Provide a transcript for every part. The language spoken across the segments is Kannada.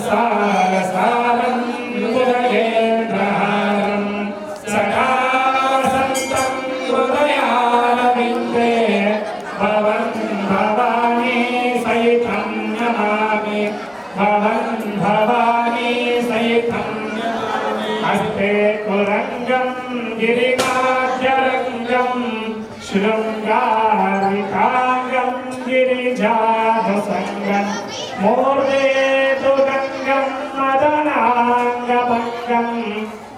सारसारं हृदयेन्द्रहारं सदा वसन्तं हृदयारविन्दे भवन् भवानी सहितं नमामि भवन् भवानी सहितं हस्ते कुरङ्गं गिरिमाध्यरङ्गं शृङ्गारिकाङ्गं गिरिजाधसङ्गं मूर्धे तुरङ्गं मदनाङ्गभङ्गं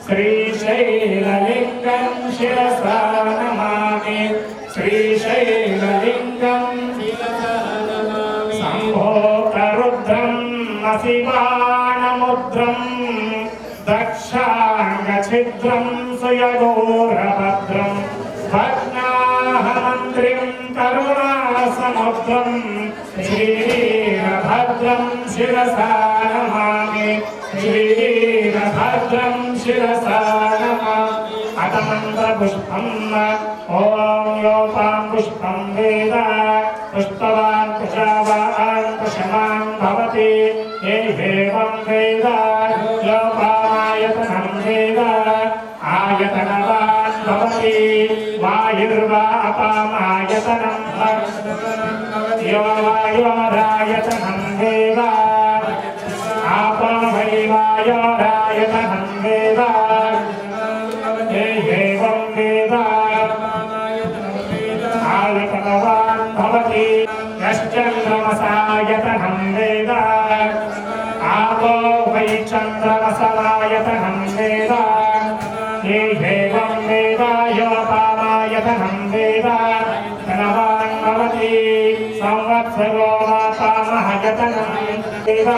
श्रीशैललिङ्गं शिरसा नमामि श्रीशैललिङ्गं शम्भोकरुद्रं नसिबाणमुद्रं दक्षाङ्गछिद्रं सुयगोरभद्रं भग्नाहमन्त्रिं करुणासमुद्रं श्रीवीरभद्रं शिरसा नमामि श्रीवीरभद्रं शिरसा नमामि अतमन्त्रपुष्पं ॐ योपां पुष्पं वेद पुष्पवान् कुशवान् कुशमान् भवति एवं वेद योपायतनं वेद आयतनवान् भवति वायुर्वा अपामायतनं यो वायोरायतनं वेद आपो वै वायोरायतनं वेद एवं वेद आयतनवान् भवति यश्चन्द्रमसायतनं वेद आपो वै चन्द्रमसायतनं वेद एवं वेद योपामायतनं वेद धनवान् भवति संवत्सरो वापामहयतनं वेद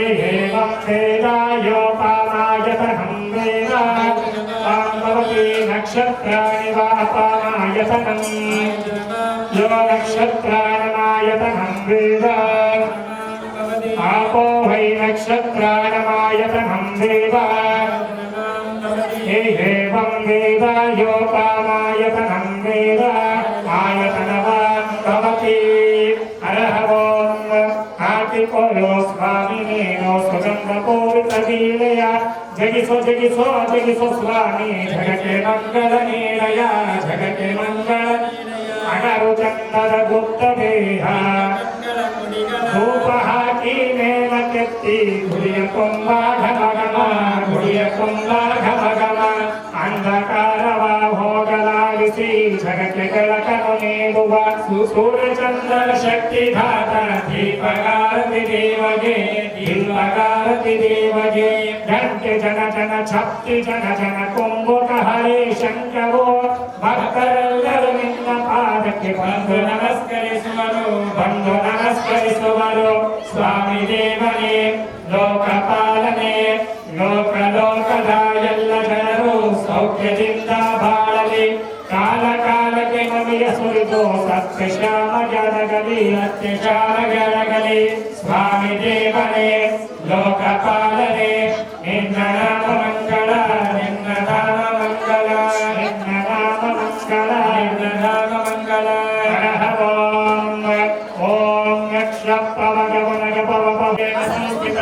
एवं वेद योपामायतनं वेद भवति नक्षत्राणि वापामायतनं यो नक्षत्राणमायतनं वेद आपो वै नक्षत्राणमायतनं वेद एवं वेद योपामायतनं वेद आयतनवान् भवति हरः ॐ आतिकोयो स्वामिनेनो सुगन्धपूरितवीलया जगिसो जगिसो जगिसो स्वामी जगते मङ्गलनीलया जगते मङ्गल अनरुचन्दरगुप्तदेह धूपहाकी मेलकेत्ति गुडियकुम्बाघमगम गुडियकुम्बाघमगम अंधकारवाहोगलालिसी जगते गलकनु नीಡುವ सूर्यचन्द्र शक्तिधाತ दीपगारति देवगे दीपगारति देवगे घंटे जन जन छप्ति जन जन कुंभुक हरे शंकरो भक्तರೆಲ್ಲರೂ ನಿನ್ನ ಪಾದಕ್ಕೆ ಬಂದು ನಮಸ್ಕರಿಸುವರು ಸ್ವಾಮಿ ದೇವನೇ ಲೋಕಪಾಲನೆ ಲೋಕದ ಎಲ್ಲ ಜನರು ಸೌಖ್ಯದಿಂದ ಬಾಳಲಿ ಕಾಲ ಕಾಲಕ್ಕೆ ನಮಿಯ ಸುರಿದು ಸತ್ಯಶ್ಯಾಮ ಜರಗಲಿ ಅತ್ಯಚಾರ ಜರಗಲಿ ಸ್ವಾಮಿ ದೇವನೇ ಲೋಕಪಾಲನೆ ನಿನ್ನ ನಾಮ ಮಂಗಳ ನಿನ್ನ ನಾಮ ಮಂಗಳ ನಿನ್ನ ನಾಮ ಮಂಗಳ ನಿನ್ನ ನಾಮ ಮಂಗಳ ಹರಹ ಓಂ ಯಕ್ಷಪವಗವನಗಪವಪವೇನ ಸಂಸ್ಥಿತ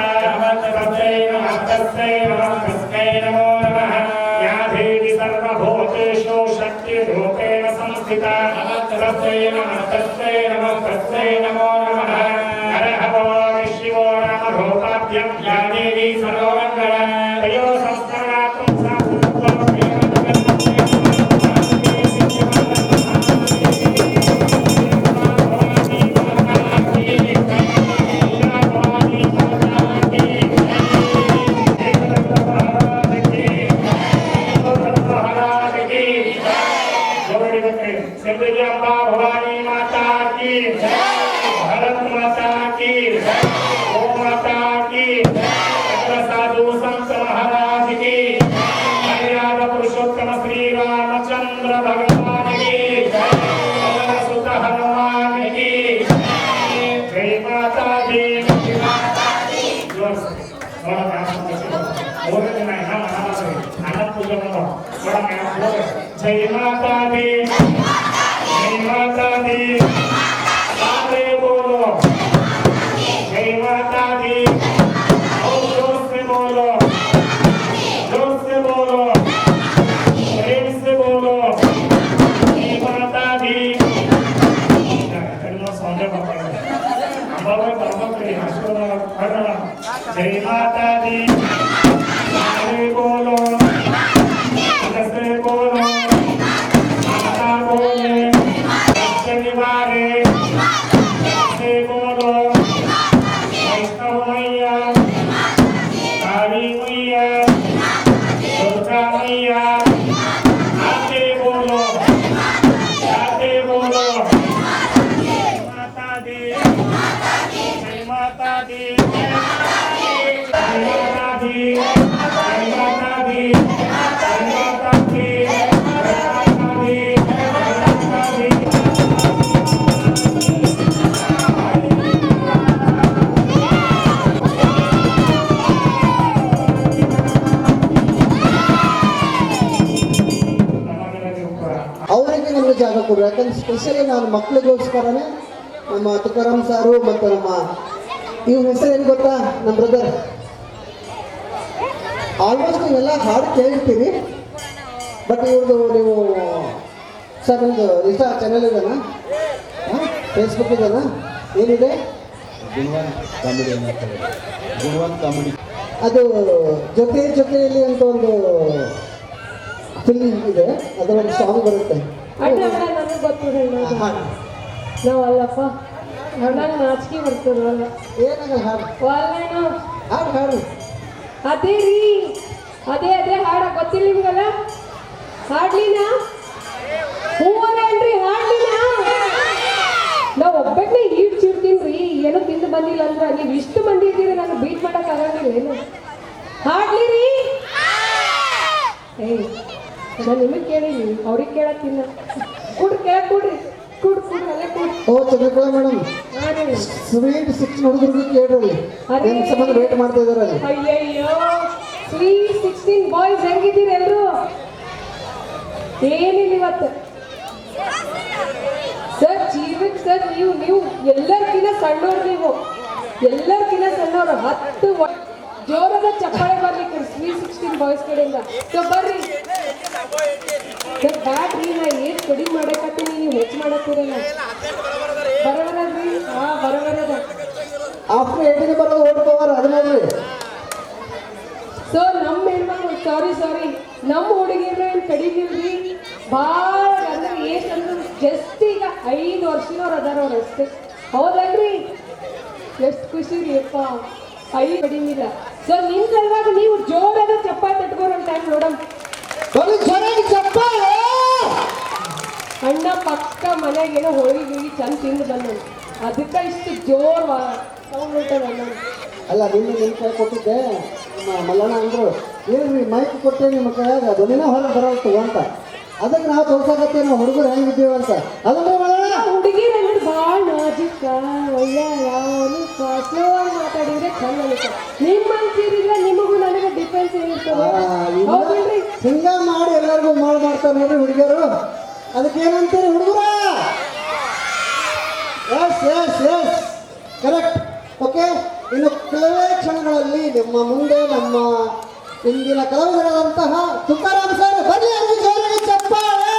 ತಸ್ಸೈ ನಮಃ ತಸ್ಸೈ ನಮಃ ತಸ್ಸೈ ನಮೋ ನಮಃ ಯಾ ದೇವಿ ಸರ್ವಭೂತೇಷು ಶಕ್ತಿರೂಪೇಣ ಸಂಸ್ಥಿತ ತಸ್ಸೈ ನಮಃ ತಸ್ಸೈ ನಮಃ ತಸ್ಸೈ ನಮೋ ನಮಃ ಹರಹ ಓಂ ಶಿವೋ ನಾಮ ರೂಪಾಭ್ಯಂ ಯಾ ದೇವಿ ಸರ್ವಮಂಗಳ ತಯೋ ಸಂಸ್ಮರಣಾರ್ಥಂ भवानी माता की भारत माता की गौ माता की साधु संत महाराज की मर्यादा पुरुषोत्तम श्री रामचंद्र भगवान की सुत हनुमान की जय माता दी जय माता दी जय माता दी सारे बोलो जय माता दी। जय माता दी जय बोलो जय बोलो माता बोले शनिवारे जय बोलो वैष्णव मैया काली मैया दुर्गा मैया आते बोलो माता दी जय माता दी जय माता दी जय माता दी जय माता दी जय माता दी जय माता दी ಅವರಿಗೆ ನಮಗೆ ಜಾಗ ಕೊಡು. ಯಾಕಂದ್ರೆ ಸ್ಪೆಷಲಿ ನಾನು ಮಕ್ಕಳಿಗೋಸ್ಕರನೇ ನಮ್ಮ ತುಕಾರಾಮ್ ಸಾರು ಮತ್ತು ನಮ್ಮ ಇವ್ರ ಹೆಸರು ಏನು ಗೊತ್ತಾ, ನಮ್ಮ ಬ್ರದರ್. ಆಲ್ಮೋಸ್ಟ್ ನೀವೆಲ್ಲ ಹಾಡು ಕೇಳಿರ್ತೀರಿ, ಬಟ್ ಇವ್ರದ್ದು ನೀವು ಸರ್ ನಿಮ್ಮದು ಇನ್ಸ್ಟಾ ಚಾನಲ್ ಇದೆನಾ, ಫೇಸ್ಬುಕ್ ಇದೆನಾ, ಏನಿದೆ ಕಾಮಿಡಿ ಅದು ಜೊತೆಯಲ್ಲಿ ಅಂತ ಒಂದು ಫಿಲ್ಮ್ ಇದೆ, ಅದರ ಒಂದು ಸಾಂಗ್ ಬರುತ್ತೆ. ನನಗೆ ಗೊತ್ತು ನಾವಲ್ಲಪ್ಪ, ನಂಗೆ ನಾಚಿಕೆ ಬರ್ತದಲ್ಲ. ಏನಾಗಲ್ಲ ಹಾಡು ಹಾಡು ಹಾಡು ಅದೇ ರೀ, ಅದೇ ಹಾಡ ಗೊತ್ತಿಲ್ಲ ನಿಮ್ಗಲ್ಲ. ಹಾಡ್ಲಿನಾ ಹೂವನೇನ್ರಿ, ಹಾಡ್ಲಿನಾ ನಾವು ಒಬ್ಬಟ್ಟನೆ ಈಡ್ ಚಿಡ್ತೀನಿ. ಏನೋ ತಿಂದು ಬಂದಿಲ್ಲ ಅಂದ್ರೆ ನೀವು ಇಷ್ಟು ಮಂದಿ ಇದ್ದೀರಿ, ನಾನು ಬೀಟ್ ಮಾಡಕ್ ಆಗಂಗಿಲ್ಲ. ಏನು ಹಾಡ್ಲಿ ರೀ? ಏಯ್ ನಾನು ನಿಮಗೆ ಕೇಳಿನಿ, ಅವ್ರಿಗೆ ಕೇಳತ್ತಿಲ್ಲ. ಕೊಡ್ರಿ ಅಲ್ಲೇ ಕೊಡ್ರಿ. ಓ ಚಂದ್ರಕಲಾ ಮೇಡಮ್, ಸ್ವೀಟ್ 6 ಹುಡುಗರಿಗೆ ಕೇಳ್ರಿ, ನಿಮ್ಮ ಸಂಬಂಧ ವೇಟ್ ಮಾಡ್ತಾ ಇದಾರೆ ಅಲ್ಲಿ. ಅಯ್ಯಯ್ಯೋ, ಸ್ವೀಟ್ 16 ಬಾಯ್ಸ್ ಹೆಂಗಿದ್ದೀರಿ ಎಲ್ರು? ಏನಿಲ್ಲ ಇವತ್ತು ಸರ್, ಜೀವಿಕ್ ಸರ್, ನೀವು ಎಲ್ಲರಿಗಿನ್ನ ಸಣ್ಣವ್ರು, ನೀವು ಎಲ್ಲರಿಗಿನ್ನ ಸಣ್ಣವ್ರು. 10 ಜೋರಾದ ಚಪ್ಪಾಳೆ ಬರ್ಲಿಕ್ಕೆ ಸ್ವೀಟ್ 16 ಬಾಯ್ಸ್ ಕಡೆಯಿಂದ. ಸೊ ಬರ್ರಿ ಸರ್, ಬ್ಯಾಡ್ರಿ, ನಾ ಏನು ಕಡಿಮೆ ಮಾಡಕತ್ತೀನಿ, ನೀವು ಹೆಚ್ಚು ಮಾಡತ್ತೀರಲ್ಲ. ಬರೋಬರದ್ರಿ, ಬರೋಬರದ. ಆಫ್ಟರ್ 18 ಬರೋದು ಓಡ್ಕೋವಾರ, ಅದು ನೋಡ್ರಿ. ಸೊ ನಮ್ಮ ಹೆಣ್ಮಕ್ಳು ಸಾರಿ ನಮ್ಮ ಹುಡುಗಿರು ಏನು ಕಡಿಮೆ ಇಲ್ರಿ, ಭಾಳ ಅಂದ್ರೆ ಎಷ್ಟು ಅಂದ್ರೆ ಜಸ್ಟ್ ಈಗ 5 ವರ್ಷನವ್ರು ಅದಾರ ಅವ್ರು ಅಷ್ಟೇ. ಹೌದಲ್ರಿ? ಎಷ್ಟು ಖುಷಿ ರೀ ಅಪ್ಪ, 5 ಕಡಿಮೆ ಇಲ್ಲ. ಸೊ ನಿಮ್ಮ ಸಲುವಾಗಿ ನೀವು ಜೋರಾದ ಚಪ್ಪಾಳೆ ತಟ್ಕೋರಂತ ನೋಡಮ್. ಅಣ್ಣ ಪಕ್ಕ ಮನೆಗೆ ಏನೋ ಹೋಳಿಗೆ ಚಂದ ತಿಂದು ಬಂದ, ಅದಕ್ಕೆ ಇಷ್ಟು ಜೋರ್ ಸೌಂಡ್ ಉಂಟದ. ಅಲ್ಲ, ನಿನ್ನೆ ನಿಮ್ಮ ಕೈ ಕೊಟ್ಟಿದ್ದೆ, ನಮ್ಮ ಮಲ್ಲಣ್ಣ ಅಂದರು, ಏನ್ರಿ ಮೈಕ್ ಕೊಟ್ಟೆ ನಿಮ್ಮ ಕೈಯಾಗ ಧ್ವನಿನ ಹೊರಗೆ ಬರೋದು ಅಂತ. ಅದಕ್ಕೆ ನಾವು ತೋರ್ಸಾಕತ್ತೆ ನಾವು ಹುಡುಗರು ಹೆಂಗಿದ್ದೀವಿ ಅಂತ. ಅದನ್ನ ಮಲ್ಲಣ್ಣ ಹುಡುಗಿರ ಭಾಳ ನಾಜಿಕ ಸ್ಲೋ ಆಗಿ ಮಾತಾಡಿದ್ರೆ ಚಂದ ಅನಿಸ್ತ. ನಿಮ್ಮ ಅಂತೀರಿದ್ರೆ ನಿಮಗೂ ನನಗೆ ಡಿಫೆನ್ಸ್ ಏನಿರ್ತದೆ. ಹಿಂಗ ಮಾಡಿ ಎಲ್ಲರಿಗೂ ಮಾಡ್ತಾರೆ ನೋಡ್ರಿ ಹುಡುಗಿಯರು. ಅದಕ್ಕೆ ಏನಂತೀರಿ ಹುಡುಗರ? Yes correct. ಓಕೆ, ಇನ್ನು ಕೆಲವೇ ಕ್ಷಣಗಳಲ್ಲಿ ನಿಮ್ಮ ಮುಂದೆ ನಮ್ಮ ಇಂದಿನ ಕಲಾವಿದರಾದಂತಹ ತುಕಾರಾಮ್ ಸರ್ ಬರಲಿ, ಅಲ್ಲಿ ಜೋರಾಗಿ ಚಪ್ಪಾಳೆ.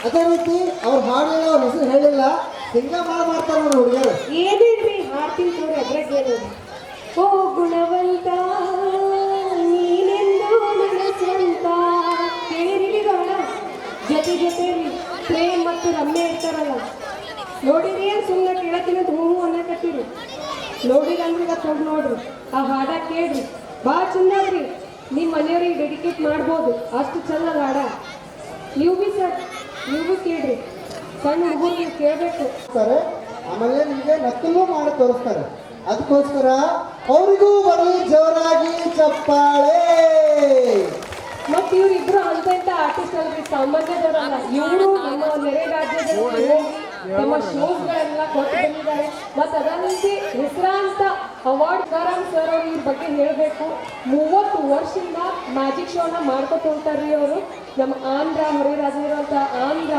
ಅದೇ ರೀತಿ ಅವ್ರು ಹಾಡಿಲ್ಲ, ಅವ್ರ ಹೆಸರು ಹೇಳಿಲ್ಲ, ಹಿಂಗ ಮಾಡ್ತಾರೆ ನೋಡಿ ಹುಡುಗಿಯರು. ಏನಿಲ್ರಿ, ಹಾಡ್ತೀನಿ ನೋಡಿ, ಅದ್ರಾಗ ಏನದು. ಓ ಗುಣವಂತ ನೀನೆಂದು ನನ್ನ ಸ್ವಂತ. ಕೇಳಿರಿ ಬಹಳ ಜೊತೆಲಿ ಪ್ರೇಮ್ ಮತ್ತು ರಮ್ಯ ಇರ್ತಾರಲ್ಲ, ನೋಡಿರಿ? ಸುಮ್ಮನೆ ಕೇಳತ್ತೀನಿ ಅಂತ ಹೂ ಅನ್ನಕತ್ತೀರಿ. ನೋಡಿರಂದ್ರೆ ಇವತ್ತು ಹೋಗಿ ನೋಡ್ರಿ, ಆ ಹಾಡ ಕೇಳ್ರಿ, ಭಾಳ ಚಂದ ಅದ್ರಿ. ನಿಮ್ಮ ಮನೆಯವ್ರಿಗೆ ಡೆಡಿಕೇಟ್ ಮಾಡ್ಬೋದು, ಅಷ್ಟು ಚಂದ ಅದ ಹಾಡ. ನೀವು ಬಿ ಸರ್, ನೀವು ಬಿ ಕೇಳ್ರಿ, ಸಣ್ಣ ಹುಡುಗರು ನೀವು ಕೇಳಬೇಕು. ಆಮೇಲೆ ನಿಮಗೆ ನಕಲು ಮಾಡಿ ತೋರಿಸ್ತಾರೆ. ಅದಕ್ಕೋಸ್ಕರ ಅವರಿಗೂ ಬರಲಿ ಜೋರಾಗಿ ಚಪ್ಪಾಳೆ. ಮತ್ತು ಇವರಿಬ್ರು ಅಂತ ಆರ್ಟಿಸ್ಟ್ ಅಲ್ರಿ, ಸಾಮಾನ್ಯದವರಲ್ಲ. ಇವರು ನಮ್ಮ ನೆರೆ ರಾಜ್ಯದಲ್ಲಿ ಹೋಗಿ ನಮ್ಮ ಶೋಸ್ಗಳೆಲ್ಲ ಕೊಟ್ಟು ಬಂದಿದ್ದಾರೆ. ಮತ್ತು ಅದರಂತೆ ಹೆಸರಾಂತ ಅವಾರ್ಡ್ ತುಕಾರಾಮ್ ಸರ್ ಅವರು ಇವ್ರ ಬಗ್ಗೆ ಹೇಳಬೇಕು. 30 ವರ್ಷದಿಂದ ಮ್ಯಾಜಿಕ್ ಶೋನ ಮಾಡ್ಕೊತ ಹೋಗ್ತಾರ್ರಿ ಅವರು. ನಮ್ಮ ಆಂಧ್ರ, ಹೊರ ರಾಜ್ಯವಿರುವಂಥ ಆಂಧ್ರ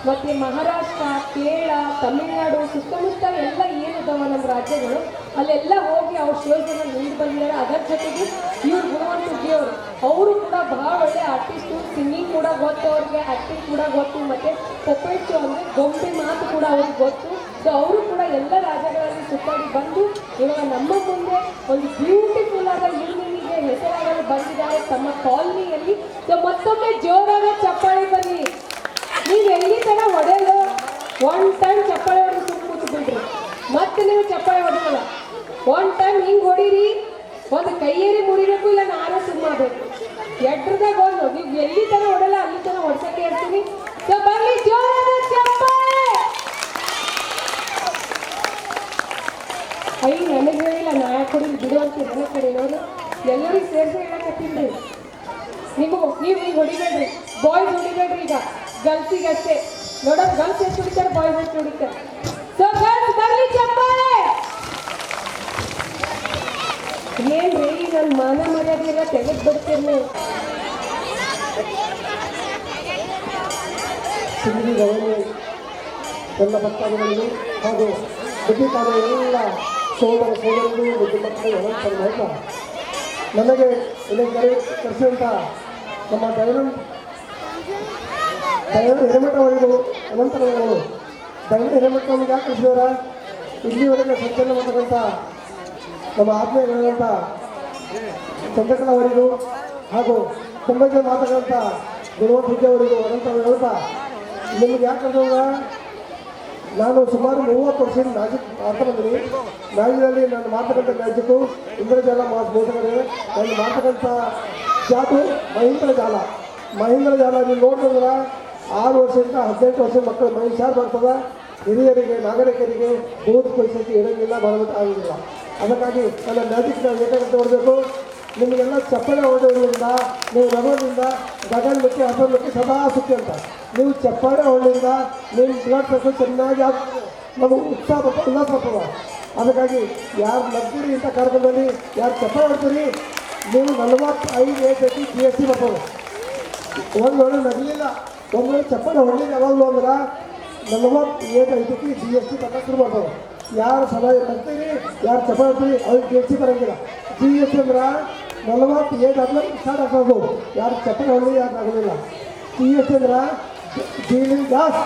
ಮತ್ತು ಮಹಾರಾಷ್ಟ್ರ, ಕೇರಳ, ತಮಿಳುನಾಡು ಸುತ್ತಮುತ್ತ ಎಲ್ಲ ಏನಿದಾವ ನಮ್ಮ ರಾಜ್ಯಗಳು, ಅಲ್ಲೆಲ್ಲ ಹೋಗಿ ಅವ್ರ ಶೋಸ್ಗಳನ್ನ ನೀಡಿ ಬಂದಿದ್ದಾರೆ. ಅದರ ಜೊತೆಗೆ ಇವ್ರು ಗುಣವಂತ ಹುಡುಗಿಯವರು, ಅವರು ಕೂಡ ಬಹಳ ಒಳ್ಳೆ ಆರ್ಟಿಸ್ಟು. ಸಿಂಗಿಂಗ್ ಕೂಡ ಗೊತ್ತು ಅವ್ರಿಗೆ, ಆ್ಯಕ್ಟಿಂಗ್ ಕೂಡ ಗೊತ್ತು, ಮತ್ತು ಪೊಪೆಟ್ ಶೋ ಅಂದರೆ ಗೊಂಬೆ ಮಾತು ಕೂಡ ಅವ್ರಿಗೆ ಗೊತ್ತು. ಸೊ ಅವರು ಕೂಡ ಎಲ್ಲ ರಾಜ್ಯಗಳಲ್ಲಿ ಸುತ್ತಾಡಿ ಬಂದು ಇವಾಗ ನಮ್ಮ ಮುಂದೆ ಒಂದು ಬ್ಯೂಟಿಫುಲ್ ಆದ ಯೂನಿಯನ್ಗೆ ಹೆಸರಾಗಲು ಬಂದಿದ್ದಾರೆ ತಮ್ಮ ಕಾಲನಿಯಲ್ಲಿ. ಸೊ ಮತ್ತೊಮ್ಮೆ ಜೋರಾದ ಚಪ್ಪಾಳೆ ಬನ್ನಿ. ನೀವು ಎಲ್ಲಿ ತನ ಹೊಡೆಯಲು ಒನ್ ಟೈಮ್ ಚಪ್ಪಾಳೆ ಹೊಡೆದು ಸುಮ್ಮನೆ ಕೂತು ಬಿಡ್ರಿ, ಮತ್ತೆ ನೀವು ಚಪ್ಪಾಳೆ ಹೊಡೆಯಲ್ಲ. ಒನ್ ಟೈಮ್ ಹಿಂಗೆ ಹೊಡೀರಿ, ಒಂದು ಕೈಯೇರಿ ಮುರಿಬೇಕು, ಇಲ್ಲ ನಾನೇ ಸುಮ್ಮಬೇಕು. ಎಡ್ರದಾಗ ಒಂದು ನೀವು ಎಲ್ಲಿ ತನ ಹೊಡಲ್ಲ ಅಲ್ಲಿ ತನ ಹೊಡ್ಸಕ್ಕೆ ಇರ್ತೀವಿ. ಸೊ ಬನ್ನಿ ಜೋರಾದ ಚಪ್ಪಾಳೆ. ನನಗೆ ಹೇಳಿಲ್ಲ ನಾ ಯಾಕೆ ಕೊಡಿ ಬಿಡು ಅಂತ ನನ್ನ ಕಡೆ ನೋಡು ಎಲ್ಲರಿಗೂ ಸೇರಿಸಿ ಹೇಳಕತ್ತೀನಿ. ನೀವು ಈಗ ಹೊಡಿಬೇಡ್ರಿ, ಬಾಯ್ಸ್ ಹೊಡಿಬೇಡ್ರಿ, ಈಗ ಗರ್ಲ್ಸಿಗೆ ಅಷ್ಟೇ ನೋಡೋದು. ಗರ್ಲ್ಸ್ ಎಷ್ಟು ಹೊಡಿತಾರೆ, ಬಾಯ್ಸ್ ಎಷ್ಟು ಹೊಡಿತಾರೆ. ಸೊ ಗರ್ಲ್ಸ್ ಬರಲಿ ಚಪ್ಪಾಳೆ. ಏನ್ರಿ ನನ್ನ ಮಾನ ಮರ್ಯಾದೆ ಎಲ್ಲ ತೆಗೆದು ಬಿಡ್ತೀನಿ ನೀವು. ಎಲ್ಲ ಭಕ್ತಾದಿಗಳಿಗೂ ಹಾಗೂ ಬುದ್ಧಿಕಾದ ಎಲ್ಲ ಸೋದರ ಸೋದರಿಗೂ ಬುದ್ಧಿ ಮಕ್ಕಳು ಅನಂತ ನನಗೆ ಇಲ್ಲಿ ಕರೆಸಿದಂಥ ನಮ್ಮ ಹಿರೇಮಠವರಿಗೂ ಅನಂತರಗಳು ಹಿರೇಮಠವನ್ನು ಯಾಕೆ ಕಳಿಸಿದವರ ಇಲ್ಲಿವರೆಗೆ ಸಂಚಲನ ಮಾಡತಕ್ಕಂಥ ನಮ್ಮ ಆತ್ಮೀಯಗಳಂಥ ಚಂದ್ರಕಲವರಿಗೂ ಹಾಗೂ ತುಂಬ ಜನ ಮಾತಕ್ಕಂಥ ಗುರುವಂತ ಹುದ್ದೆಯವರಿಗೂ ಅನಂತ ಹೇಳ್ತಾ ನಿಮಗೆ ಯಾಕೆ ಕರೆದವಾಗ ನಾನು ಸುಮಾರು 30 ವರ್ಷದಿಂದ ಮ್ಯಾಜಿಕ್ ಮಾಡ್ತಾ ಬಂದಿನಿ. ಮ್ಯಾಜಿಕಲ್ಲಿ ನಾನು ಮಾಡ್ತಕ್ಕಂಥ ಮ್ಯಾಜಿಕ್ಕು ಇಂದ್ರಜಾಲ ಬೋಧಕರೇ. ನಾನು ಮಾಡ್ತಕ್ಕಂಥ ಜಾತು ಮಹೇಂದ್ರ ಜಾಲ ನೀವು ನೋಡಿದ್ರೆ 6 ವರ್ಷದಿಂದ 18 ವರ್ಷದ ಮಕ್ಕಳು ಮೈ ಶಾರ್ ಬರ್ತದೆ. ಹಿರಿಯರಿಗೆ ನಾಗರಿಕರಿಗೆ ಭೂತ ಪರಿಸ್ಥಿತಿ ಇರೋಂಗಿಲ್ಲ, ಬರೋದಕ್ಕೆ ಆಗೋದಿಲ್ಲ. ಅದಕ್ಕಾಗಿ ನನ್ನ ಮ್ಯಾಜಿಕ್ ನಾವು ಏಕಾಗ್ರತೆ ಹೊಡಬೇಕು. ನಿಮಗೆಲ್ಲ ಚಪ್ಪಳೆ ಹೊಡೆಯೋದ್ರಿಂದ ನೀವು ನಗೋದ್ರಿಂದ ಗಗನಕ್ಕೆ ಹಸನಕ್ಕೆ ಸದಾ ಸುಖಿ ಅಂತ. ನೀವು ಚಪ್ಪಾಳೆ ಹೊಡೆಯಿಂದ ನಿಮ್ಮ ಬ್ಲಡ್ ಪ್ರೆಷರ್ ಚೆನ್ನಾಗಿ ಆಗ್ತದೆ, ನಮಗೆ ಉತ್ಸಾಹ ಉಲ್ಲಾಸ ಆಗ್ತದೆ. ಅದಕ್ಕಾಗಿ ಯಾರು ನಗ್ತೀರಿ ಇಂಥ ಕಾರ್ಯಕ್ರಮದಲ್ಲಿ ಯಾರು ಚಪ್ಪಾಳೆ ಹೊಡ್ತೀರಿ ನೀವು 45 ಏಜ್ GST ಬರ್ತದೆ. ಒಂದು ವೇಳೆ ನಗಲಿಲ್ಲ, ಒಂದು ವೇಳೆ ಚಪ್ಪಾಳೆ ಹೊಡಲಿಲ್ಲ ಯಾವಾಗಲೂ ಅಂದ್ರೆ 45 GST ತಕ್ಕ ಶುರು ಮಾಡ್ತದೆ. ಯಾರು ಸಲಹೆ ನಗ್ತೀರಿ ಯಾರು ಚಪ್ಪಾಳೆ ಹೊಡ್ತೀರಿ ಅವ್ರಿಗೆ GST ಬರೋಂಗಿಲ್ಲ. GST ಅಂದ್ರೆ 40 ಏಜ್ ಆದ್ಮೇಲೆ ಸ್ಟಾರ್ಟ್ ಆಗ್ತದೆ. ಯಾರು ಚಪ್ಪಾಳೆ ಹೊಡಲಿ ಯಾರು ಆಗೋದಿಲ್ಲ. GST ಅಂದ್ರೆ ಡೀಲಿಂಗ್ ಗ್ಯಾಸ್,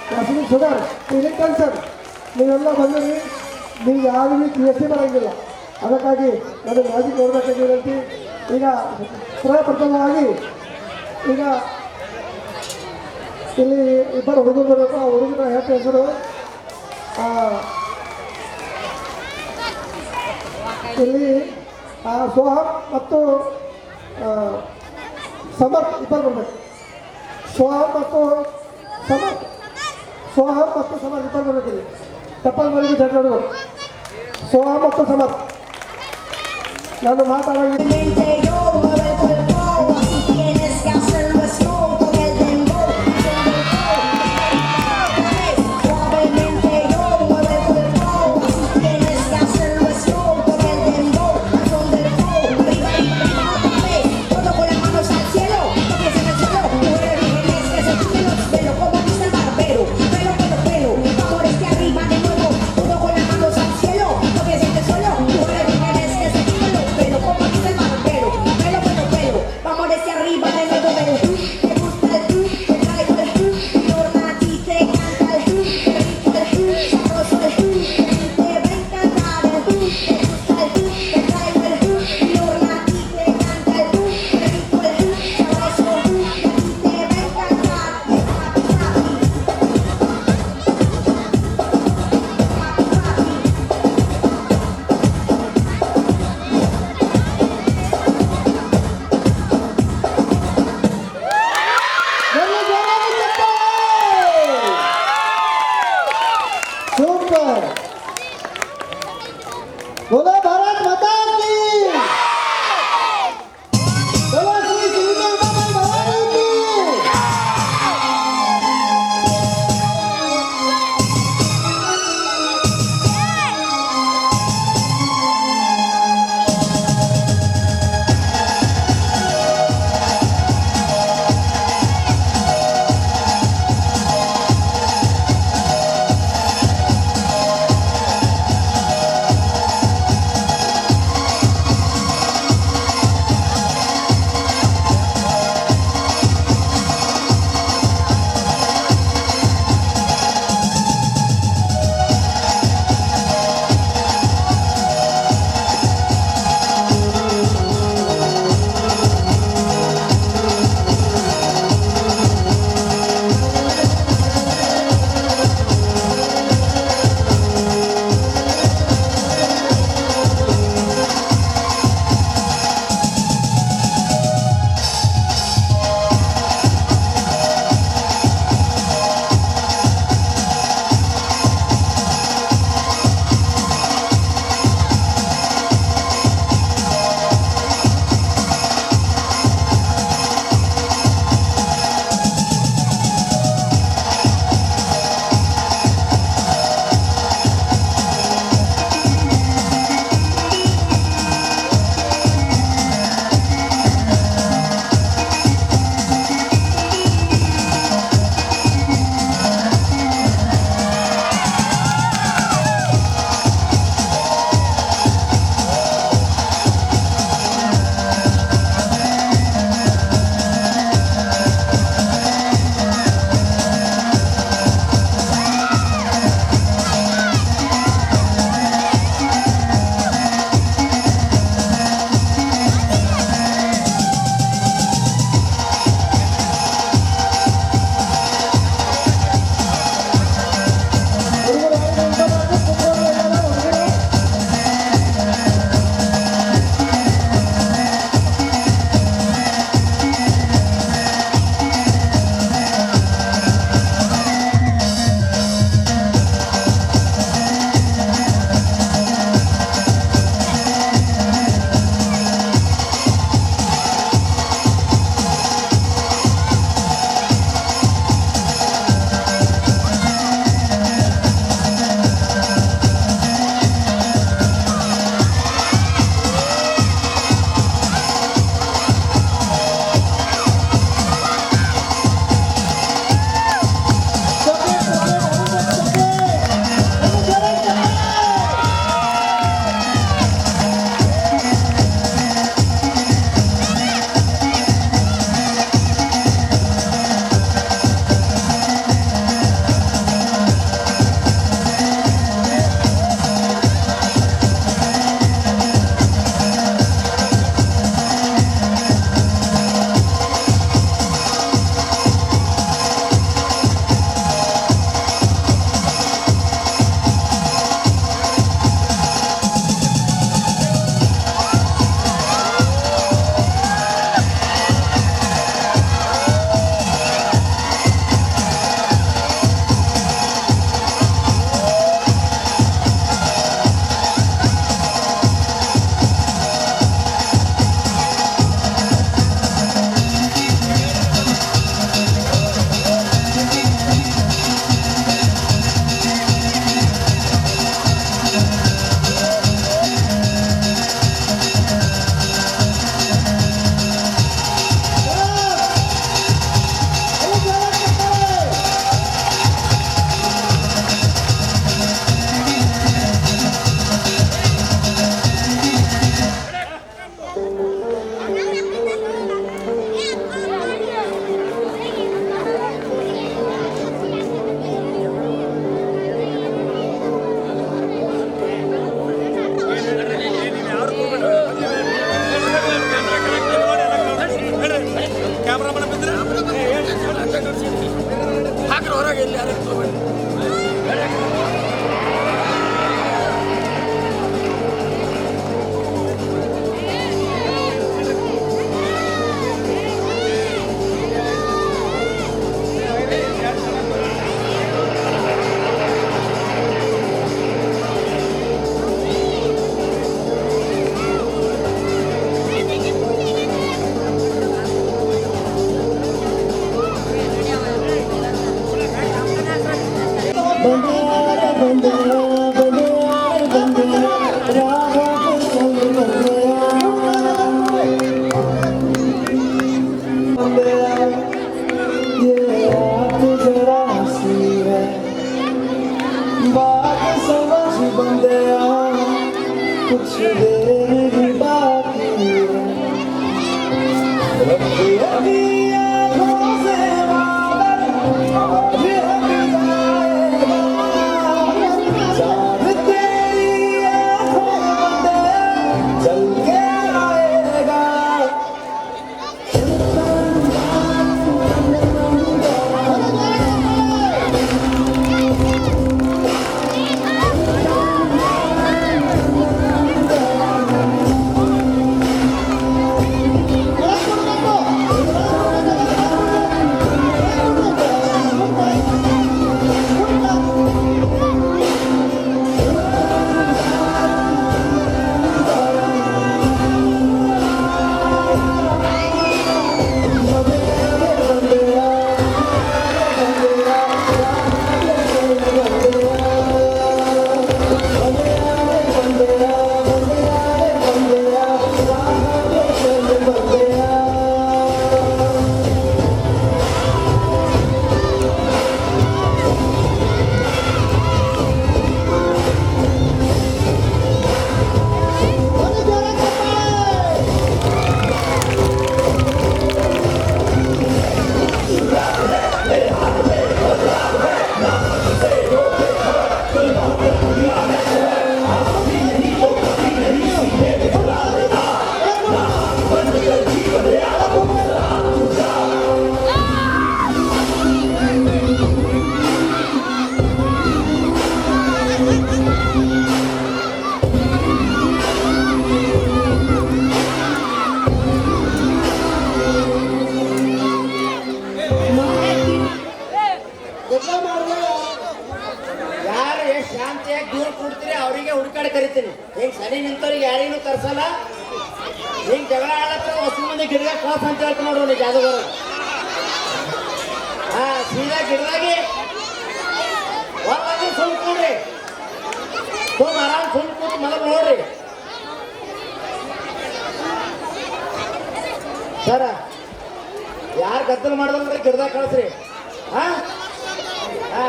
ಗ್ಯಾಸಿನ ಶುಗರ್, ಡೀಲಿಂಗ್ ಕ್ಯಾನ್ಸರ್. ನೀವೆಲ್ಲ ಬಂದಿರಿ, ನೀವು ಯಾರಿಗೂ GST ಬರೋಂಗಿಲ್ಲ. ಅದಕ್ಕಾಗಿ ನಾನು ಮ್ಯಾಜಿಕ್ ನೋಡಬೇಕಾಗಿರಂತೆ. ಈಗ ಪ್ರಥಮವಾಗಿ ಈಗ ಇಲ್ಲಿ ಇಬ್ಬರು ಹುಡುಗರು ಬರಬೇಕು. ಆ ಹುಡುಗರ ಹೆಸರು ಇಲ್ಲಿ ಸೋಹಮ್ ಮತ್ತು ಸಮರ್ಥ್ ಇಬ್ಬರು ಬರಬೇಕು. ಸೋಹಮ್ ಮತ್ತು ಸಮರ್ಥ್ ಇಬ್ಬರು ಬರಬೇಕಿಲ್ಲಿ. ತಪ್ಪಲ್ ಮನೆಗೆ ಜನರು ಸೋಹಮ್ ಮತ್ತು ಸಮರ್ಥ್. ನಾನು ಮಾತಾಡೋದು कुछ देर बाकी है अभी आँखों से बादल आज हट जाएगा चाँद तेरी आँखों में चल के आएगा ಯಾರು ಎಷ್ಟು ಶಾಂತಿಯಾಗಿ ದೂರ ಕೂಡ್ತೀರಿ ಅವರಿಗೆ ಹುಡುಕಾಡಿ ಕರಿತೀನಿ ಹಿಂಗೆ ಸರಿ ನಿಂತವ್ರಿಗೆ ಯಾರಿಗೂ ಕರ್ಸಲ್ಲ ಹಿಂಗೆ ಜಗಳ ಆಡತ್ತ ಹೊಸ ಮಂದಿ ಗಿಡಗ ಕಾಸ್ ಅಂತ ಹೇಳ್ತ ನೋಡ್ರಿ ಜಾದೂಗರು ಹಾ ಸೀದಾ ಗಿಡದಾಗಿ ಹೊರಗೆ ಸುಮ್ ಕೂಡ್ರಿ ಸುಮ್ ಆರಾಮ್ ಸುಮ್ ಕೂತ್ ಮಲಗ್ ನೋಡ್ರಿ ಸರ ಯಾರು ಗದ್ದಲ ಮಾಡಿದ್ರೆ ಗಿಡದಾಗ ಕಳಿಸ್ರಿ ಹಾ ಹಾ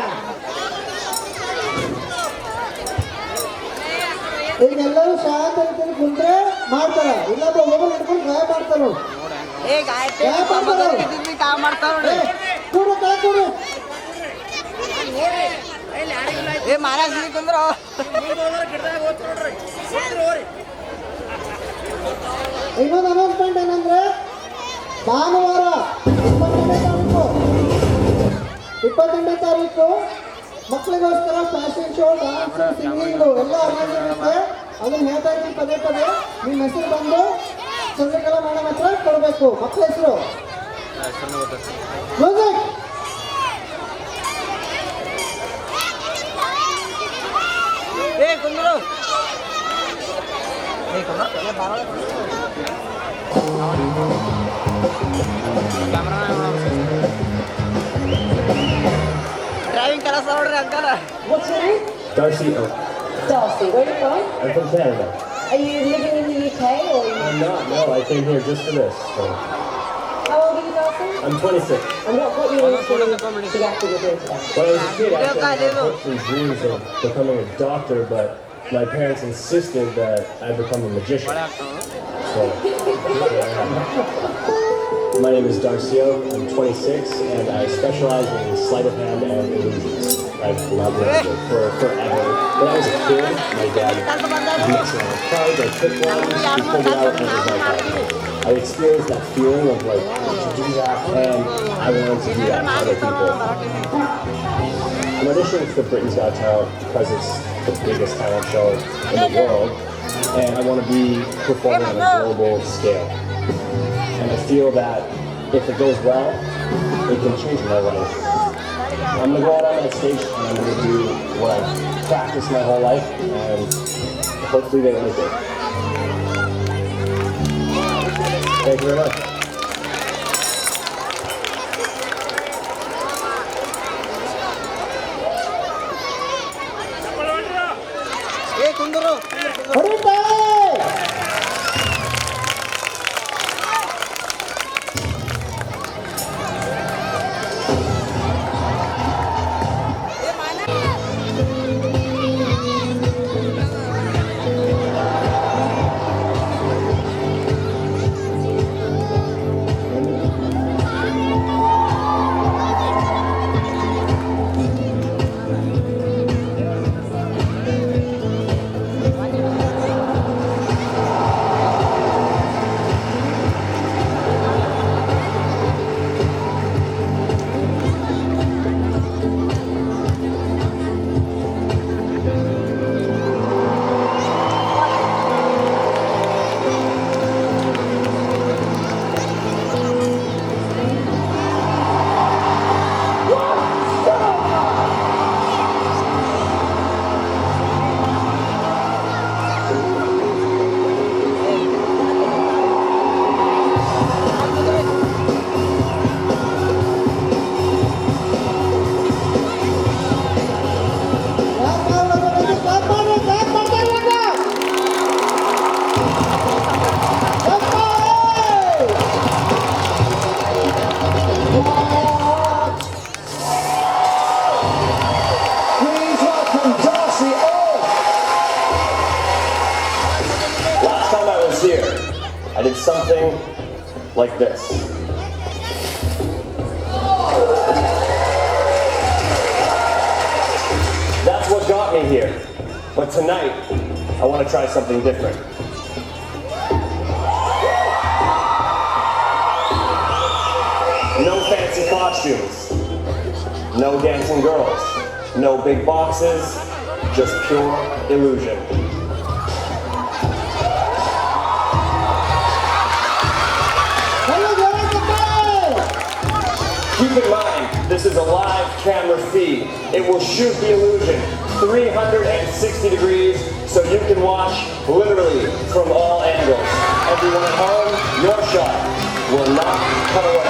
ಈಗ ಎಲ್ಲರೂ ಶಾಂತ ರೀತಿಯಲ್ಲಿ ಕುಂತ್ರೆ ಮಾಡ್ತಾರ ಇಲ್ಲಪ್ಪ ಹೋಗಲ್ ಹಿಡ್ಕೊಂಡು ಗಾಯ ಮಾಡ್ತಾರ ಕೂಡು ಕೈ ಕೂಡು ಇನ್ನೊಂದು ಅನೌನ್ಸ್ಮೆಂಟ್ ಏನಂದ್ರೆ ಭಾನುವಾರ 22ನೇ ತಾರೀಕು ಮಕ್ಕಳಿಗೋಸ್ಕರ ಫ್ಯಾಷನ್ ಶೋ ಡಾನ್ಸ್ ಸಿಂಗಿಂಗು ಎಲ್ಲ ಅರೇಂಜ್ಮೆಂಟ್ ಅದನ್ನ ಹೇಳ್ತಾ ಇದ್ದೀನಿ ಪದೇ ಪದೇ ನಿಮ್ಮ ಹೆಸರು ಬಂದು ಚಂದ್ರಕಲಾ ಮೇಡಮ್ ಹತ್ರ ಕೊಡಬೇಕು ಮಕ್ಕಳ ಹೆಸರು ಮ್ಯೂಸಿಕ್ ಡ್ರೈವಿಂಗ್ ಕಲಸ ನೋಡ್ರಿ uncle What's your name? Darcy Oak. Darcy. Where are you from? I'm from Canada. Are you living in the UK or? I'm not, no, I came here just for this. So. How old are you, Darcy? I'm 26. And what got you into the acting you're doing today? When I was a kid, actually, I had hopes and dreams of becoming a doctor, but my parents insisted that I become a magician. So, my name is Darcio, I'm 26, and I specialize in sleight of hand and illusions. I've collaborated with forever. When I was a kid, my dad messed around with cards, I picked one, he pulled it out, and it was like that. I experienced that feeling of like, to do that, and I wanted to do that for other people. I'm auditioning for Britain's Got Talent because it's the biggest talent show in the world, and I want to be performing on a global scale. And I feel that if it goes well, it can change my life. I'm gonna go out on that stage and I'm gonna do what I've practiced my whole life, and hopefully they like it. Thank you very much. ಕುಂದರು ಹೊಡಿತಾರೆ. Please welcome Darcy Oak. Last time I was here, I did something like this. That's what got me here. But tonight, I want to try something different. No fancy costumes, no dancing girls, no big boxes, just pure illusion. Keep in mind, this is a live camera feed. It will shoot the illusion 360 degrees so you can watch literally from all angles. Everyone at home, your shot will not cut away.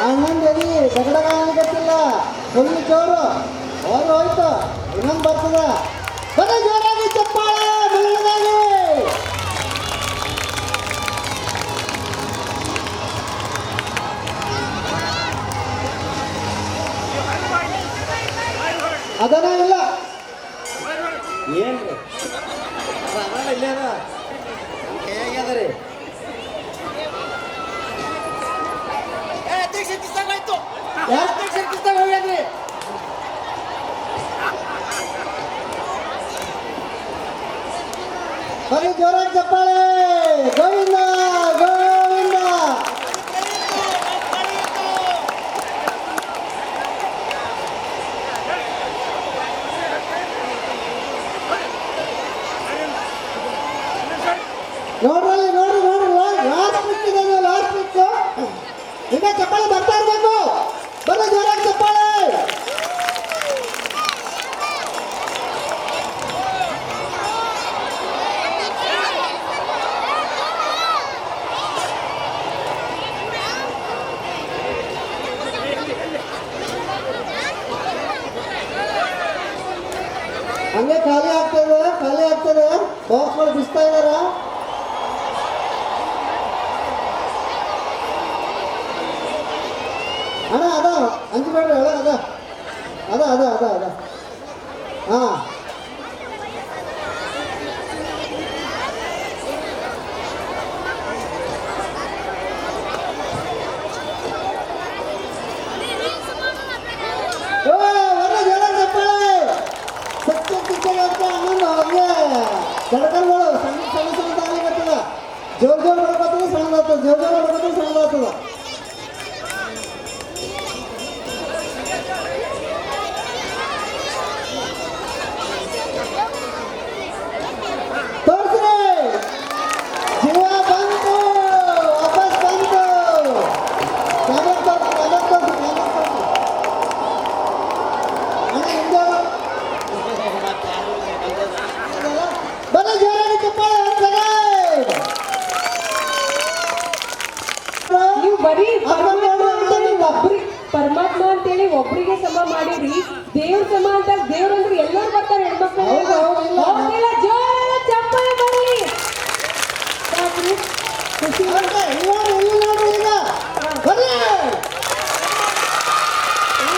ಹಂಗಂದೇವಿ ದಗಡಗ ಆಗತ್ತಿಲ್ಲ ಫುಲ್ ಜೋರು ಹೋಗಿ ಹೋಯ್ತು ಇನ್ನೊಂದು ಬರ್ತದ ಬರೀ ಜೋರಾಗಿ ಚಪ್ಪಾಳೆ ಮೆಲ್ಲಗಾಗಿ. ಅದನ್ನ ಇಲ್ಲ ಏನ್ರಿ ಅದ ಇಲ್ಲೇ ಅದ ಹೇಗ್ಯದ ರೀ ಹೋಗ್ಯಾದ್ರಿ ಬರೀ ಜೋರಾಗಿ ಚಪ್ಪಾಳೆ ಗೋವಿಂದ ಗೋವಿಂದ. ನೋಡ್ರಿ ನೋಡ್ರಿ ನೋಡ್ರಿ ಲಾಸ್ಟ್ ಪಿಕ್ ಇದೆ ಲಾಸ್ಟ್ ಪಿಕ್. ಈಗ ಚಪ್ಪಾಳೆ ಬರ್ತಾ ಇರ್ಬೇಕು ಬರೀ ಜೋರಾಗಿ ಚಪ್ಪಾಳೆ. ಹಂಗೆ ಖಾಲಿ ಆಗ್ತದೆ ಖಾಲಿ ಬಾಕ್ಸ್ಗಳು ಬಿಸ್ತಾ ಇದಾರ? ಅಣ್ಣ ಅದ ಹಂಚ್ಬೇಡ್ರಿ ಹೇಳ ಅದ ಅದ ಅದ ಅದ ಅದ ಹಾಂ ಕಡಕಲ್ಗಳು ಸಣ್ಣ ಸಣ್ಣ ಸಣ್ಣ ತಾನಾಗತ್ತದ ಜೋರ್ ಜೋರ್ ಹೊಡ್ಕೊತದ ಸಣ್ಣದಾಗ್ತದ ಜೋರ್ ಜೋರ್ ಹೊಡ್ಕೊತದ ಸಣ್ಣದಾಗ್ತದ ತೋರ್ಸ್ರಿ ಜೀವ ಬಂತು ವಾಪಸ್ ಬಂತು ಕ್ಯಾಮೆರಾ ತೋರ್ಸಿ ಕ್ಯಾಮೆರಾ ತೋರ್ಸಿ ಕ್ಯಾಮೆರಾ ತೋರ್ಸಿ ಅಣ್ಣ ಹಿಂದೆ ಬನ್ನಿ ಜೋರಾಗಿ ಚಪ್ಪಾಳೆ ಹೊರಡ್ತಾರೆ. ನೀವು ಬರೀ ಪರಮಾತ್ಮ ಅಂತೇಳಿ ಒಬ್ರಿಗೆ ಸಮ ಮಾಡಿರಿ, ದೇವ್ರ ಸಮ ಅಂತ ದೇವ್ರ ಅಂದ್ರೆ ಎಲ್ಲರೂ ಬರ್ತಾರೆ ಹೆಣ್ಮಕ್ಳು. ಹೌದು, ಹೌದು, ಇಲ್ಲ. ಅವ್ರಿಗೆಲ್ಲ ಜೋರಾದ ಚಪ್ಪಾಳೆ ಬರಲಿ. ಸಾಕ್ರಿ? ಖುಷಿ ಹೊರಡ್ತಾರೆ. ಇಲ್ಲಿ ನೋಡ್ರಿ ಈಗ ಬರ್ರಿ